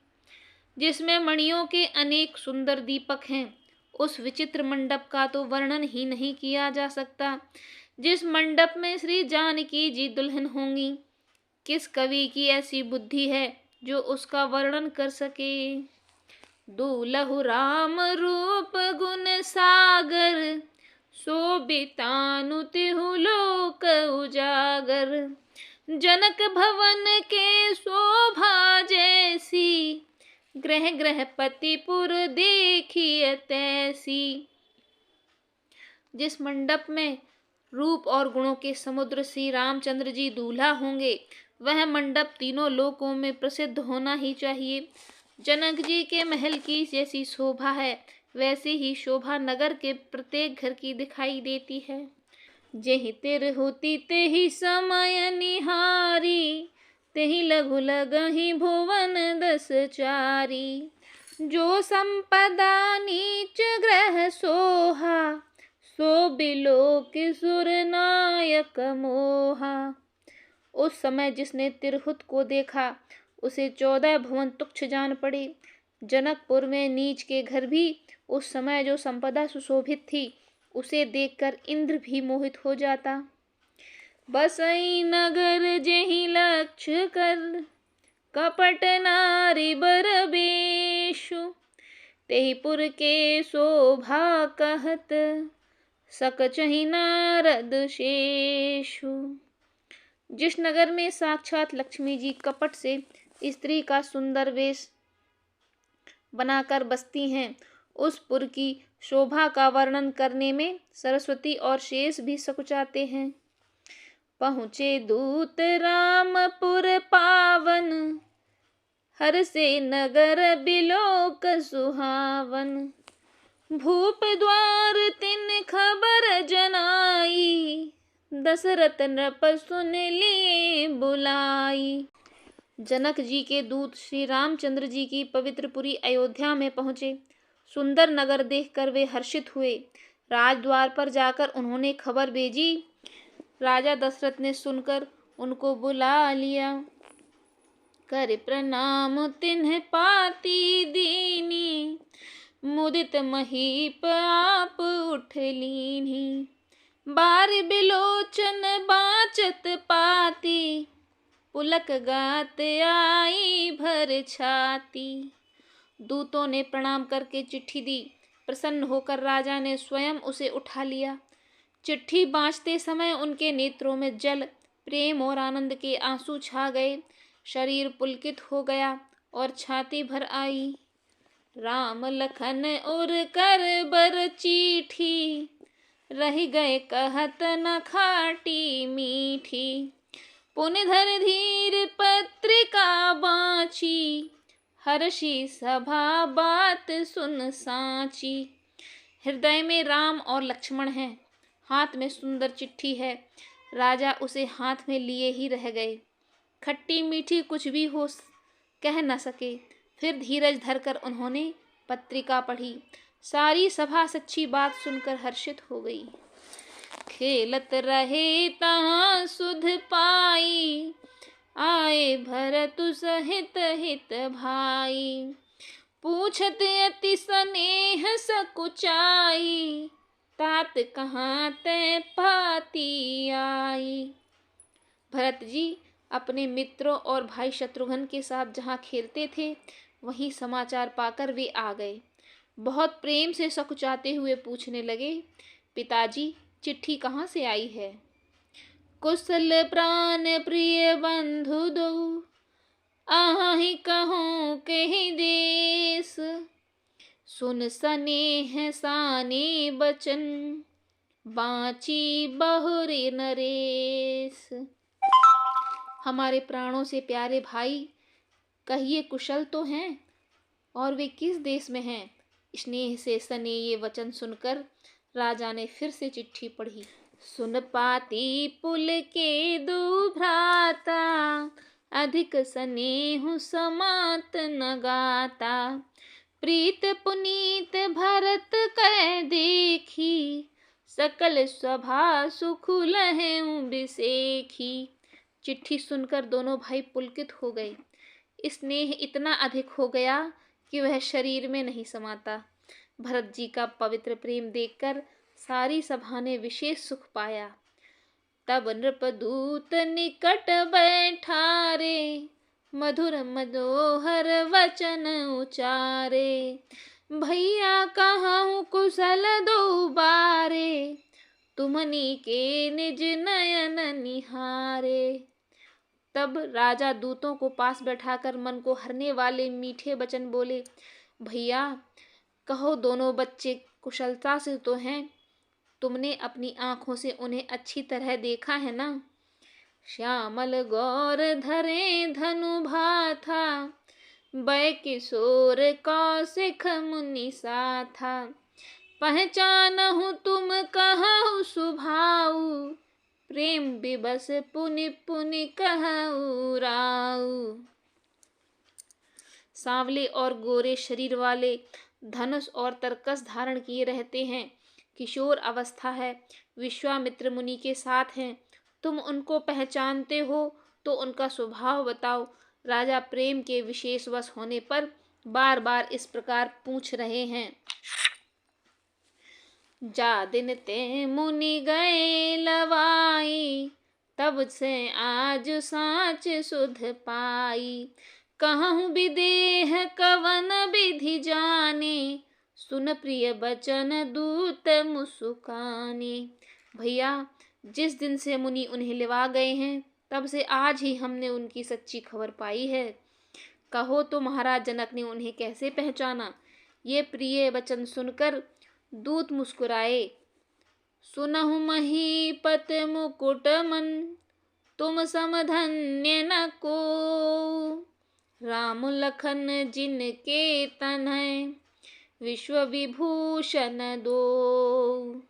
A: जिसमें मणियों के अनेक सुंदर दीपक हैं, उस विचित्र मंडप का तो वर्णन ही नहीं किया जा सकता। जिस मंडप में श्री जानकी जी दुल्हन होंगी, किस कवि की ऐसी बुद्धि है जो उसका वर्णन कर सके। दूलहु राम रूप गुण सागर, शोभितानु तिहु लोक उजागर। जनक भवन के शोभा जैसी, ग्रह ग्रहपतिपुर देखिए तैसी। जिस मंडप में रूप और गुणों के समुद्र श्री रामचंद्र जी दूल्हा होंगे, वह मंडप तीनों लोकों में प्रसिद्ध होना ही चाहिए। जनक जी के महल की जैसी शोभा है, वैसी ही शोभा नगर के प्रत्येक घर की दिखाई देती है। जेहि तिरहुति तेहि समय निहारी, तेहि लघु लगहि भुवन दस चारी। जो संपदा नीच ग्रह सोहा, सो बिलोक सुर नायक मोहा। उस समय जिसने तिरहुत को देखा, उसे 14 भुवन तुच्छ जान पड़े। जनकपुर में नीच के घर भी उस समय जो संपदा सुशोभित थी, उसे देखकर इंद्र भी मोहित हो जाता। बसई नगर जेहि लक्ष्य कर, कपट नारी बर बेशु। तेहि पुर के शोभा कहत, सकचहि नारद शेषु। जिस नगर में साक्षात लक्ष्मी जी कपट से स्त्री का सुंदर वेश बनाकर बसती हैं, उस पुर की शोभा का वर्णन करने में सरस्वती और शेष भी सकुचाते हैं। पहुँचे दूत रामपुर पावन, हर से नगर बिलोक सुहावन। भूप द्वार तिन खबर जनाई, दशरथ नृप सुन लिए बुलाई। जनक जी के दूत श्री रामचंद्र जी की पवित्र पुरी अयोध्या में पहुँचे। सुंदर नगर देखकर वे हर्षित हुए। राजद्वार पर जाकर उन्होंने खबर भेजी। राजा दशरथ ने सुनकर उनको बुला लिया। कर प्रणाम तिन्ह पाती दीनी, मुदित महीप आप उठ लीनी। बार बिलोचन बाचत पाती, पुलक गात आई भर छाती। दूतों ने प्रणाम करके चिट्ठी दी। प्रसन्न होकर राजा ने स्वयं उसे उठा लिया। चिट्ठी बाँचते समय उनके नेत्रों में जल, प्रेम और आनंद के आंसू छा गए। शरीर पुलकित हो गया और छाती भर आई। राम लखन और कर बर चिट्ठी, रह गए कहत न खाटी मीठी। पुनि धर धीर पत्रिका बाँची, हर्षी सभा बात सुन साची। हृदय में राम और लक्ष्मण हैं, हाथ में सुंदर चिट्ठी है। राजा उसे हाथ में लिए ही रह गए। खट्टी मीठी कुछ भी हो कह न सके। फिर धीरज धरकर उन्होंने पत्रिका पढ़ी। सारी सभा सच्ची बात सुनकर हर्षित हो गई। खेलत रहे तहाँ सुध पाई, आए भरतु सहित हित भाई। पूछत अति स्नेह सकुचाई, तात कहाँ तै पाती आई। भरत जी अपने मित्रों और भाई शत्रुघ्न के साथ जहाँ खेलते थे, वहीं समाचार पाकर वे आ गए। बहुत प्रेम से सकुचाते हुए पूछने लगे, पिताजी चिट्ठी कहाँ से आई है। कुशल प्राण प्रिय बंधु दो, आहि कहूँ कहि देश। सुन स्नेह साने बचन, बाँची बहुरे नरेश। हमारे प्राणों से प्यारे भाई, कहिए कुशल तो हैं, और वे किस देश में हैं। स्नेह से सने ये वचन सुनकर राजा ने फिर से चिट्ठी पढ़ी। सुन पाती पुल के दो भ्राता, अधिक स्नेह समात न गाता। प्रीत पुनीत भरत कह देखी, सकल सभा सुख लहु बिसेखी। चिट्ठी सुनकर दोनों भाई पुलकित हो गए। स्नेह इतना अधिक हो गया कि वह शरीर में नहीं समाता। भरत जी का पवित्र प्रेम देखकर सारी सभा ने विशेष सुख पाया। तब नृपदूत निकट बैठारे, मधुर मधोहर वचन उचारे। भैया कहूँ कुशल दो बारे, तुमनी के निज नयन निहारे। तब राजा दूतों को पास बैठाकर मन को हरने वाले मीठे वचन बोले। भैया कहो, दोनों बच्चे कुशलता से तो हैं, तुमने अपनी आँखों से उन्हें अच्छी तरह देखा है ना। श्यामल गौर धरे धनु भाथा, बै किशोर कौशिक मुनि साथा। पहचानहु तुम कहु सुभाऊ, प्रेम विबस पुनि पुनि कहु राऊ। सांवले और गोरे शरीर वाले, धनुष और तरकस धारण किए रहते हैं। किशोर अवस्था है, विश्वामित्र मुनि के साथ हैं। तुम उनको पहचानते हो तो उनका स्वभाव बताओ। राजा प्रेम के विशेष वश होने पर बार बार इस प्रकार पूछ रहे हैं। जा दिन ते मुनि गए लवाई, तब से आज साँच सुध पाई। कहूँ विदेह कवन विधि जाने, सुन प्रिय बचन दूत मुस्काने। भैया, जिस दिन से मुनि उन्हें लिवा गए हैं, तब से आज ही हमने उनकी सच्ची खबर पाई है। कहो तो महाराज जनक ने उन्हें कैसे पहचाना? ये प्रिय वचन सुनकर दूत मुस्कुराए। सुनहु महीपत मुकुट मन, तुम समधन्य न को। राम लखन जिनके तनय, विश्व विभूषण दो।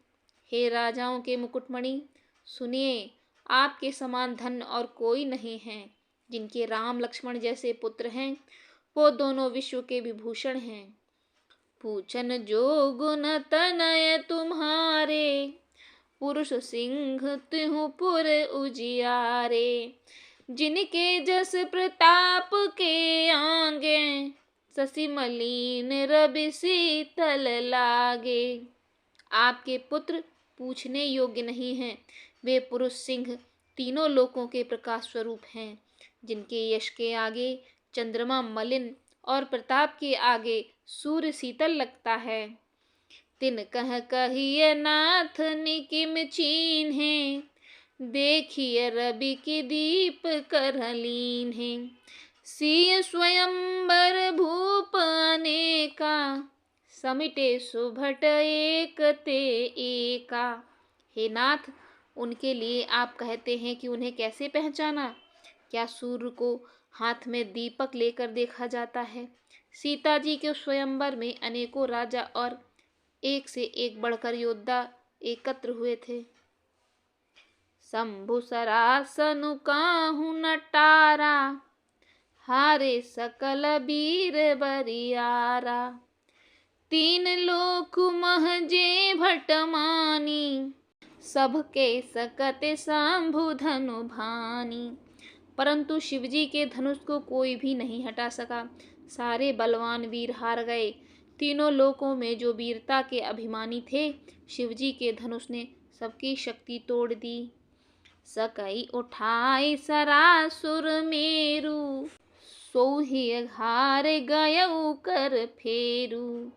A: हे राजाओं के मुकुटमणि, सुनिए, आपके समान धन और कोई नहीं है। जिनके राम लक्ष्मण जैसे पुत्र हैं, वो दोनों विश्व के विभूषण हैं। पूछन जो गुण तनय तुम्हारे, पुरुष सिंह तिहु पुर उजियारे। जिनके जस प्रताप के आगे, शशि मलिन रवि शीतल लागे। आपके पुत्र पूछने योग्य नहीं हैं। वे पुरुष सिंह तीनों लोकों के प्रकाश स्वरूप हैं। जिनके यश के आगे चंद्रमा मलिन और प्रताप के आगे सूर्य शीतल लगता है। तिन कह कहिए नाथ निकिम चीन्हे, देखिए रवि की दीप कर लीन है। सिय स्वयंवर भूप अनेका, समिटे सुभट एक ते एका। हे नाथ, उनके लिए आप कहते हैं कि उन्हें कैसे पहचाना? क्या सूर्य को हाथ में दीपक लेकर देखा जाता है? सीता जी के स्वयंवर में अनेकों राजा और एक से एक बढ़कर योद्धा एकत्र हुए थे। शंभु सरासनु काहू नटारा, हारे सकल वीर बरियारा। तीन लोक महजे भटमानी, सबके सकत शंभु धनु भानी। परंतु शिवजी के धनुष को कोई भी नहीं हटा सका। सारे बलवान वीर हार गए। तीनों लोकों में जो वीरता के अभिमानी थे, शिवजी के धनुष ने सबकी शक्ति तोड़ दी। सकई उठाए सरासुर मेरु, सोहि घार गयउ कर फेरु।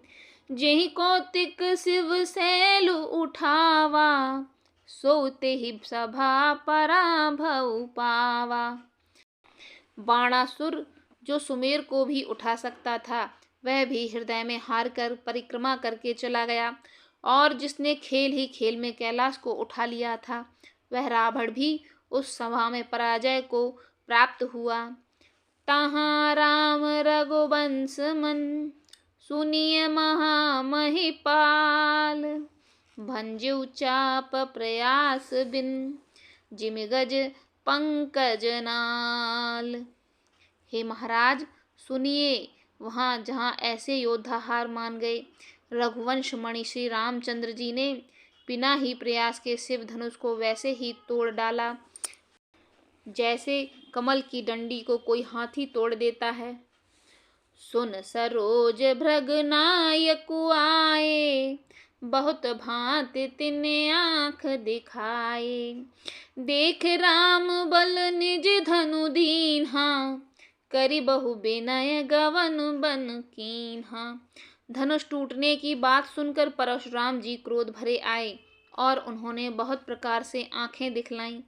A: जेहि कौतिक शिव सैलु उठावा, सोते ही सभा पराभव पावा। बाणासुर जो सुमेर को भी उठा सकता था, वह भी हृदय में हार कर परिक्रमा करके चला गया। और जिसने खेल ही खेल में कैलाश को उठा लिया था, वह रावण भी उस सभा में पराजय को प्राप्त हुआ। तहाँ राम रघुवंश मन, सुनिय महामहिपाल। भंजु चाप प्रयास बिन, जिम गज पंकज नाल। हे महाराज, सुनिए, वहाँ जहाँ ऐसे योद्धा हार मान गए, रघुवंश मणि श्री रामचंद्र जी ने बिना ही प्रयास के शिव धनुष को वैसे ही तोड़ डाला, जैसे कमल की डंडी को कोई हाथी तोड़ देता है। सुन सरोज भृग नायकु आए, बहुत भांति तिने आँख दिखाए। देख राम बल निज धनु दीन्हा, करि बहु विनय गवन बन कीन्हा। धनुष टूटने की बात सुनकर परशुराम जी क्रोध भरे आए और उन्होंने बहुत प्रकार से आंखें दिखलाईं।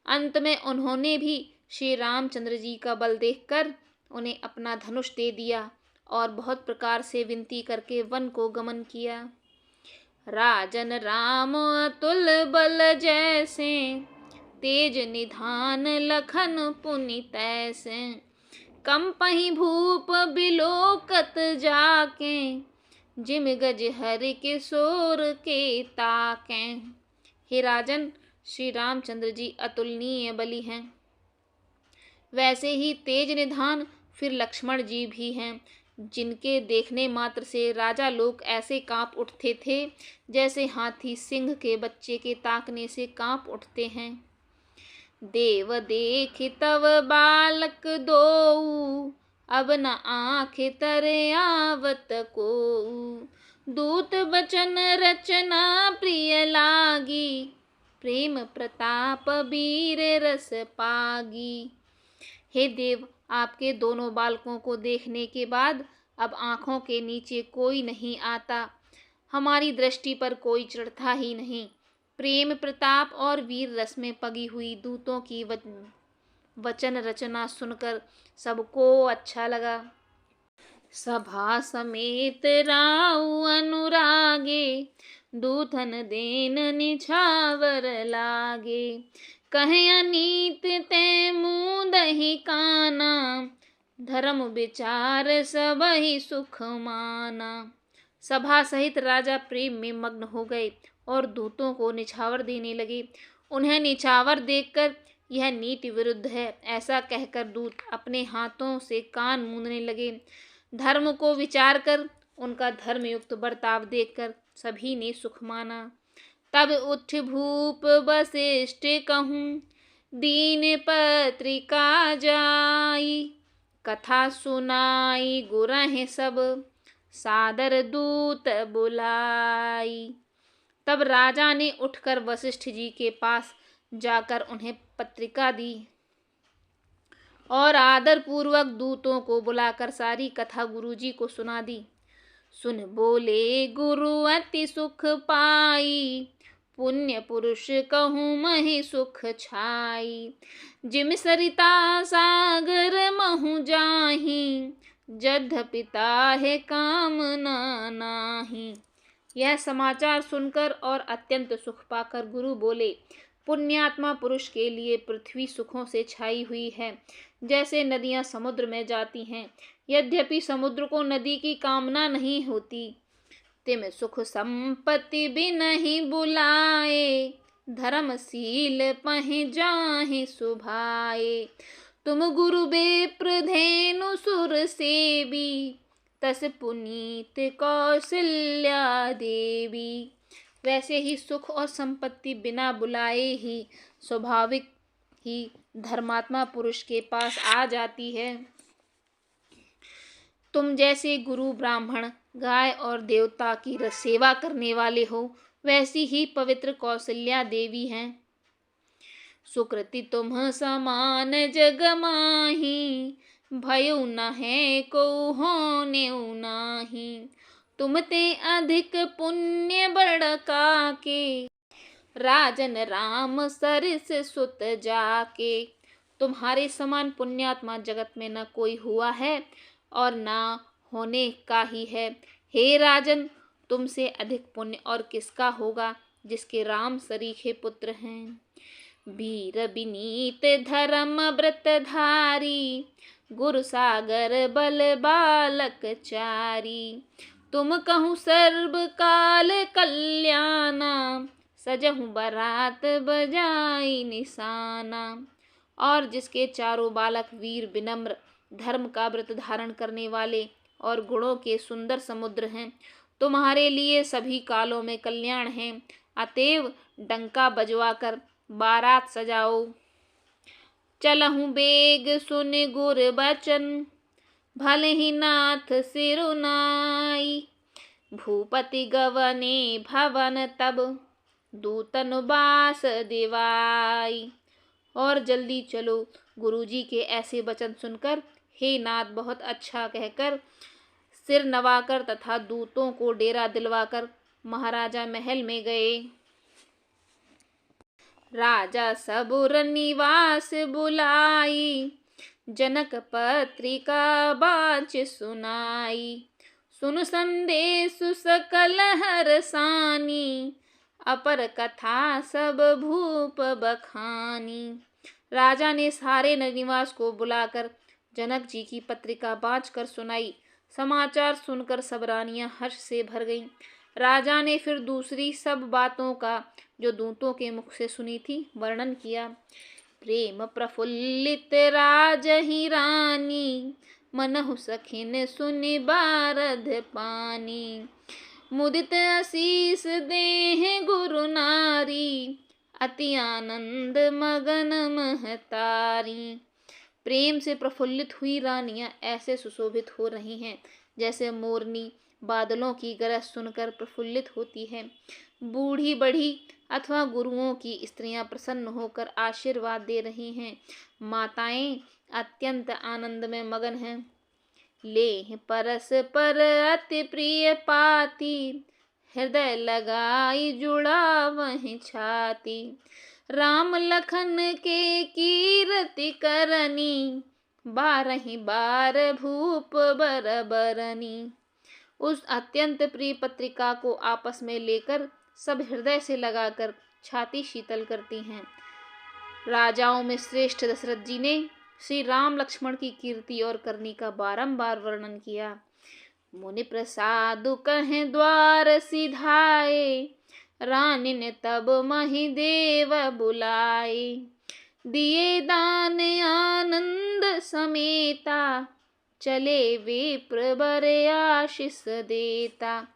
A: अंत में उन्होंने भी श्री रामचंद्र जी का बल देखकर उन्हें अपना धनुष दे दिया और बहुत प्रकार से विनती करके वन को गमन किया। राजन राम अतुल बल जैसे, तेज निधान लखन पुनि तैसे। कंपहि भूप बिलोकत जाके, जिम गज हरि किशोर के ताके। हे राजन, श्री रामचंद्र जी अतुलनीय बली हैं। वैसे ही तेज निधान फिर लक्ष्मण जी भी हैं, जिनके देखने मात्र से राजा लोग ऐसे कांप उठते थे जैसे हाथी सिंह के बच्चे के ताकने से कांप उठते हैं। देव देख तव बालक दोऊ, अब न आँख तरे आवत को। दूत बचन रचना प्रिय लागी, प्रेम प्रताप वीर रस पागी। हे देव, आपके दोनों बालकों को देखने के बाद अब आँखों के नीचे कोई नहीं आता। हमारी दृष्टि पर कोई चढ़ता ही नहीं। प्रेम प्रताप और वीर रस में पगी हुई दूतों की वचन रचना सुनकर सबको अच्छा लगा। सभा समेत राउ अनुरागे, दूतन देन निछावर लागे। कहे अनीत ते मुँह दही काना, धर्म विचार सबहि सुख माना। सभा सहित राजा प्रेम में मग्न हो गए और दूतों को निछावर देने लगे। उन्हें निछावर देखकर यह नीति विरुद्ध है ऐसा कहकर दूत अपने हाथों से कान मूंदने लगे। धर्म को विचार कर उनका धर्मयुक्त बर्ताव देखकर सभी ने सुख माना। तब उठ भूप वशिष्ठ कहूँ, दीन पत्रिका जाई। कथा सुनाई गुरह सब, सादर दूत बुलाई। तब राजा ने उठकर वशिष्ठ जी के पास जाकर उन्हें पत्रिका दी और आदर पूर्वक दूतों को बुलाकर सारी कथा गुरुजी को सुना दी। सुन बोले गुरु अति सुख पाई, पुण्य पुरुष कहूँ महि सुख छाई। जिम सरिता सागर महु जाहि, जद्ध पिता है कामना नाही। यह समाचार सुनकर और अत्यंत सुख पाकर गुरु बोले, पुण्यात्मा पुरुष के लिए पृथ्वी सुखों से छाई हुई है, जैसे नदियां समुद्र में जाती हैं। यद्यपि समुद्र को नदी की कामना नहीं होती। तिम सुख संपत्ति भी नहीं बुलाए, धर्मशील पहि जाहि सुभाए। तुम गुरु बेप्र धेनु सुर सेवी, तस पुनीत कौशल्या देवी। वैसे ही सुख और संपत्ति बिना बुलाए ही स्वाभाविक ही धर्मात्मा पुरुष के पास आ जाती है। तुम जैसे गुरु ब्राह्मण गाय और देवता की सेवा करने वाले हो, वैसी ही पवित्र कौशल्या देवी हैं। सुकृति तुम समान जग माही, भयउ न है को होने नाही। तुम ते अधिक पुण्य बड़का के, राजन राम सरिस सुत जाके। तुम्हारे समान पुण्यात्मा जगत में न कोई हुआ है और ना होने का ही है। हे राजन, तुमसे अधिक पुण्य और किसका होगा जिसके राम सरीखे पुत्र हैं। वीर विनीत धर्म व्रतधारी, गुरु सागर बल बालक चारी। तुम कहूँ सर्व काल कल्याणा, सजहु बरात बजाई निशाना। और जिसके चारों बालक वीर विनम्र, धर्म का व्रत धारण करने वाले और गुणों के सुंदर समुद्र हैं, तुम्हारे लिए सभी कालों में कल्याण हैं। अतएव डंका बजवाकर बारात सजाओ। चलहु बेग सुन गुर बचन, भले ही नाथ सिरुनाई। भूपति गवने भवन तब, दूतन बास दिवाई। और जल्दी चलो। गुरुजी के ऐसे वचन सुनकर हे नाथ बहुत अच्छा कहकर सिर नवाकर तथा दूतों को डेरा दिलवाकर महाराजा महल में गए। राजा सबुर निवास बुलाई, जनक पत्रिका बाच सुनाई। सुन संदेश सकल हरसानी, अपर कथा सब भूप बखानी। राजा ने सारे निवास को बुलाकर जनक जी की पत्रिका बाँच कर सुनाई। समाचार सुनकर सब रानियां हर्ष से भर गईं। राजा ने फिर दूसरी सब बातों का जो दूतों के मुख से सुनी थी वर्णन किया। प्रेम प्रफुल्लित राजहि रानी, मनहु सखिन सुनि बारध पानी। मुदित आशीष देह गुरु नारी, अति आनंद मगन महतारी। प्रेम से प्रफुल्लित हुई रानियां ऐसे सुशोभित हो रही हैं जैसे मोरनी बादलों की गरज सुनकर प्रफुल्लित होती है। बूढ़ी बढ़ी अथवा गुरुओं की स्त्रियां प्रसन्न होकर आशीर्वाद दे रही हैं। माताएं अत्यंत आनंद में मगन हैं। लेह परस पर अति प्रिय पाती, हृदय लगाई जुड़ा वहीं छाती। राम लखन के कीर्ति करनी, बारही बार भूप बरबरनी। उस अत्यंत प्रिय पत्रिका को आपस में लेकर सब हृदय से लगाकर छाती शीतल करती हैं। राजाओं में श्रेष्ठ दशरथ जी ने श्री राम लक्ष्मण की कीर्ति और करनी का बारंबार वर्णन किया। मुनि प्रसाद कहें द्वार सिधाए, रानी ने तब मही देव बुलाए। दिए दान आनंद समेता, चले विप्र बर आशीष देता।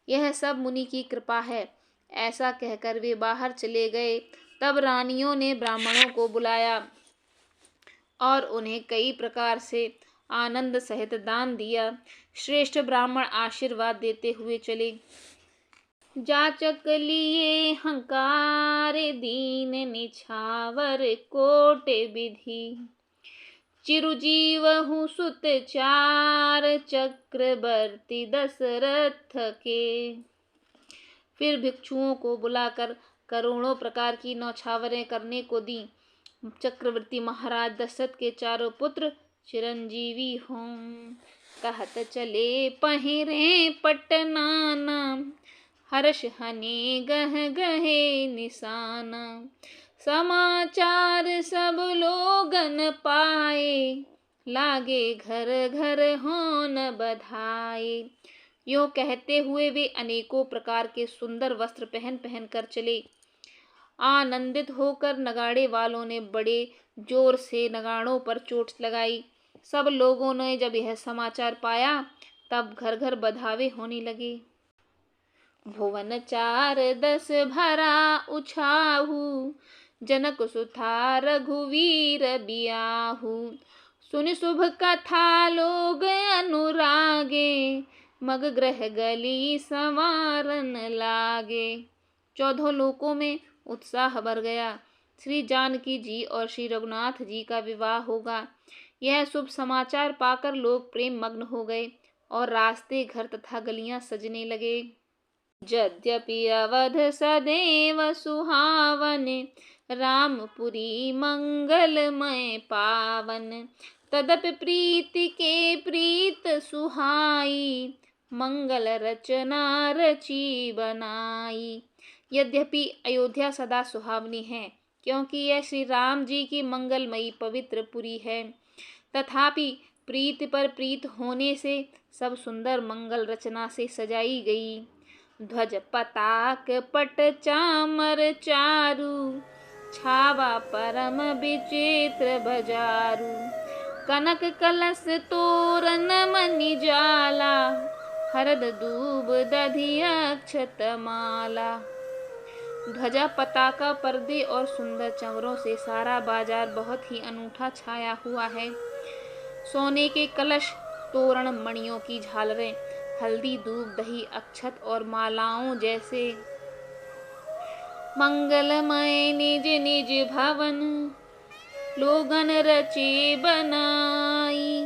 A: यह सब मुनि की कृपा है, ऐसा कहकर वे बाहर चले गए। तब रानियों ने ब्राह्मणों को बुलाया और उन्हें कई प्रकार से आनंद सहित दान दिया। श्रेष्ठ ब्राह्मण आशीर्वाद देते हुए चले। जाचक लिए हंकार दीन निछावर कोटि विधि, चिरुजीवहु सुत चार चक्रवर्ती दशरथ के। फिर भिक्षुओं को बुलाकर करोड़ों प्रकार की नौछावरें करने को दी। चक्रवर्ती महाराज दशरथ के चारों पुत्र चिरंजीवी हों। कहत चले पहिरे पटनाना, हर्ष हने गह गहे निशाना। समाचार सब लोगन पाए, लागे घर घर होन बधाए। यूं कहते हुए वे अनेकों प्रकार के सुंदर वस्त्र पहन पहन कर चले। आनंदित होकर नगाड़े वालों ने बड़े जोर से नगाड़ों पर चोट लगाई। सब लोगों ने जब यह समाचार पाया तब घर घर बधावे होने लगे। भुवन चार दस भरा उछाहू, जनक सुथा रघुवीर बियाहू। सुनि शुभ कथा लोग अनुरागे, मग ग्रह गली संवारन लागे। चौदह लोकों में उत्साह भर गया। श्री जानकी जी और श्री रघुनाथ जी का विवाह होगा, यह शुभ समाचार पाकर लोग प्रेम मग्न हो गए और रास्ते घर तथा गलियां सजने लगे। यद्यपि अवध सदैव सुहावन, रामपुरी मंगलमय पावन। तदपि प्रीति के प्रीत सुहाई, मंगल रचना रची बनाई। यद्यपि अयोध्या सदा सुहावनी है, क्योंकि यह श्री राम जी की मंगलमयी पवित्र पुरी है। तथापि प्रीत पर प्रीत होने से सब सुंदर मंगल रचना से सजाई गई। ध्वज पताक पट चामर चारु, छावा परम विचित्र बजारू। कनक कलश तोरण मणि जाला, हरद दूब दधि अक्षत माला। ध्वजा पताका पर्दे और सुंदर चंवरों से सारा बाजार बहुत ही अनूठा छाया हुआ है। सोने के कलश, तोरण, मणियों की झालरें, हल्दी दूब दही अक्षत और मालाओं जैसे मंगलमय निज निज भवन, लोगन रचे बनाई।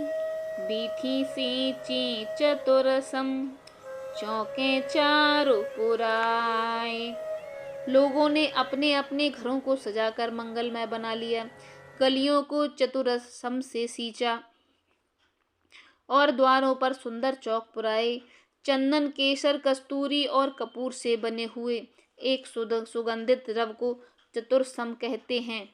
A: बीथी सींची चतुरसम, चौके चारों पुराए। लोगों ने अपने अपने घरों को सजाकर मंगलमय बना लिया, गलियों को चतुरसम से सींचा और द्वारों पर सुंदर चौक पुराए। चंदन, केसर, कस्तूरी और कपूर से बने हुए एक सुगंधित रव को चतुरसम कहते हैं।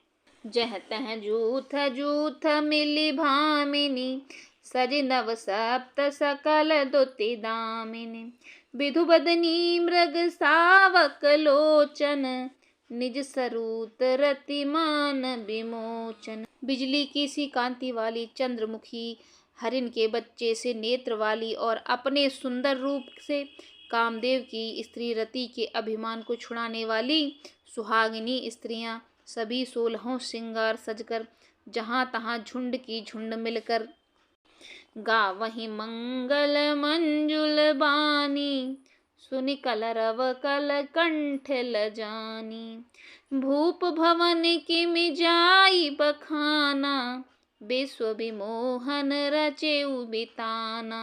A: जह तह जूथ जूथ मिली भामिनी, सज नव सप्त सकल दुति दामिनी। विधु बदनी मृग सावक लोचन, निज सरूत रतिमान विमोचन। बिजली की सी कांति वाली चंद्रमुखी, हरिण के बच्चे से नेत्र वाली और अपने सुंदर रूप से कामदेव की स्त्री रति के अभिमान को छुड़ाने वाली सुहागिनी स्त्रियां सभी 16 श्रृंगार सजकर जहां तहां झुंड की झुंड मिलकर गावहीं मंगल मंजुल बानी। सुनि कलरव कल कंठ लजानी, भूप भवन की मिजाई बखाना। विश्व विमोहन रचेउ बिताना,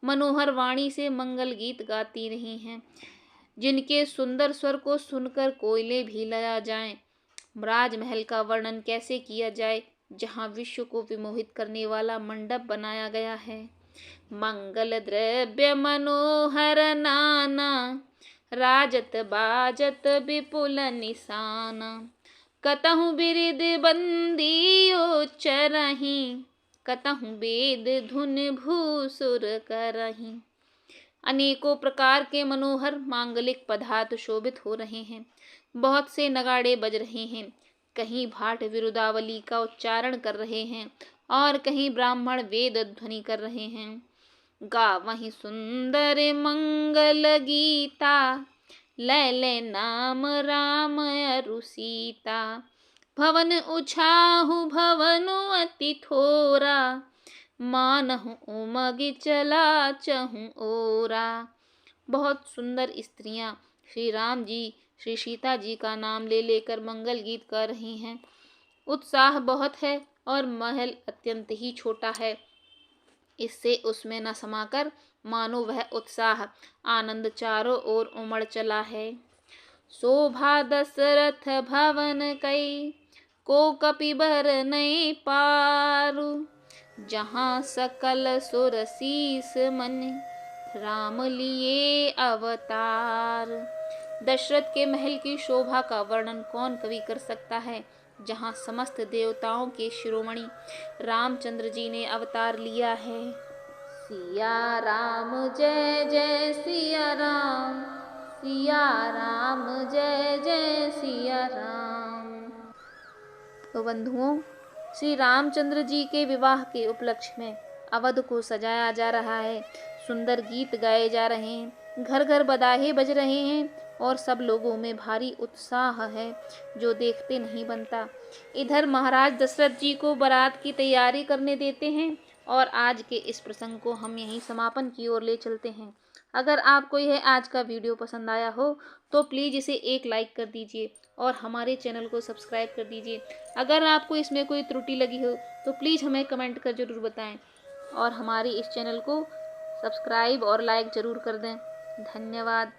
A: मनोहर वाणी से मंगल गीत गाती रही हैं, जिनके सुंदर स्वर को सुनकर कोयले भी लया जाएं। राजमहल का वर्णन कैसे किया जाए, जहाँ विश्व को विमोहित करने वाला मंडप बनाया गया है। मंगल द्रव्य मनोहर नाना, राजत बाजत विपुल निशाना। कतहु बिरिद बंदियो चरहि, कतहु वेद धुन भूसुर करहि। अनेकों प्रकार के मनोहर मांगलिक पदार्थ शोभित हो रहे हैं। बहुत से नगाड़े बज रहे हैं। कहीं भाट विरुदावली का उच्चारण कर रहे हैं और कहीं ब्राह्मण वेद ध्वनि कर रहे हैं। गावहि सुंदर मंगल गीता, लैले नाम राम अरु सीता। भवन उछाहु भवनु अति थोरा, मानहु उमगि चला चहु ओरा। बहुत सुंदर स्त्रियां श्री राम जी, श्री सीता जी का नाम ले लेकर मंगल गीत कर रही हैं। उत्साह बहुत है और महल अत्यंत ही छोटा है, इससे उसमें न समाकर मानो वह उत्साह आनंद चारों ओर उमड़ चला है। शोभा दशरथ भवन कई, को कपिबर नहीं पारु। जहाँ सकल सुर शीस मन, राम लिए अवतार। दशरथ के महल की शोभा का वर्णन कौन कवि कर सकता है, जहाँ समस्त देवताओं के शिरोमणि रामचंद्र जी ने अवतार लिया है। सिया राम जय जय सिया राम, सिया राम जय जय सिया राम। तो बंधुओं, श्री रामचंद्र जी के विवाह के उपलक्ष्य में अवध को सजाया जा रहा है। सुंदर गीत गाए जा रहे हैं, घर घर बधाई बज रहे हैं और सब लोगों में भारी उत्साह है, जो देखते नहीं बनता। इधर महाराज दशरथ जी को बारात की तैयारी करने देते हैं और आज के इस प्रसंग को हम यहीं समापन की ओर ले चलते हैं। अगर आपको यह आज का वीडियो पसंद आया हो तो प्लीज़ इसे एक लाइक कर दीजिए और हमारे चैनल को सब्सक्राइब कर दीजिए। अगर आपको इसमें कोई त्रुटि लगी हो तो प्लीज़ हमें कमेंट कर ज़रूर बताएं और हमारे इस चैनल को सब्सक्राइब और लाइक ज़रूर कर दें। धन्यवाद।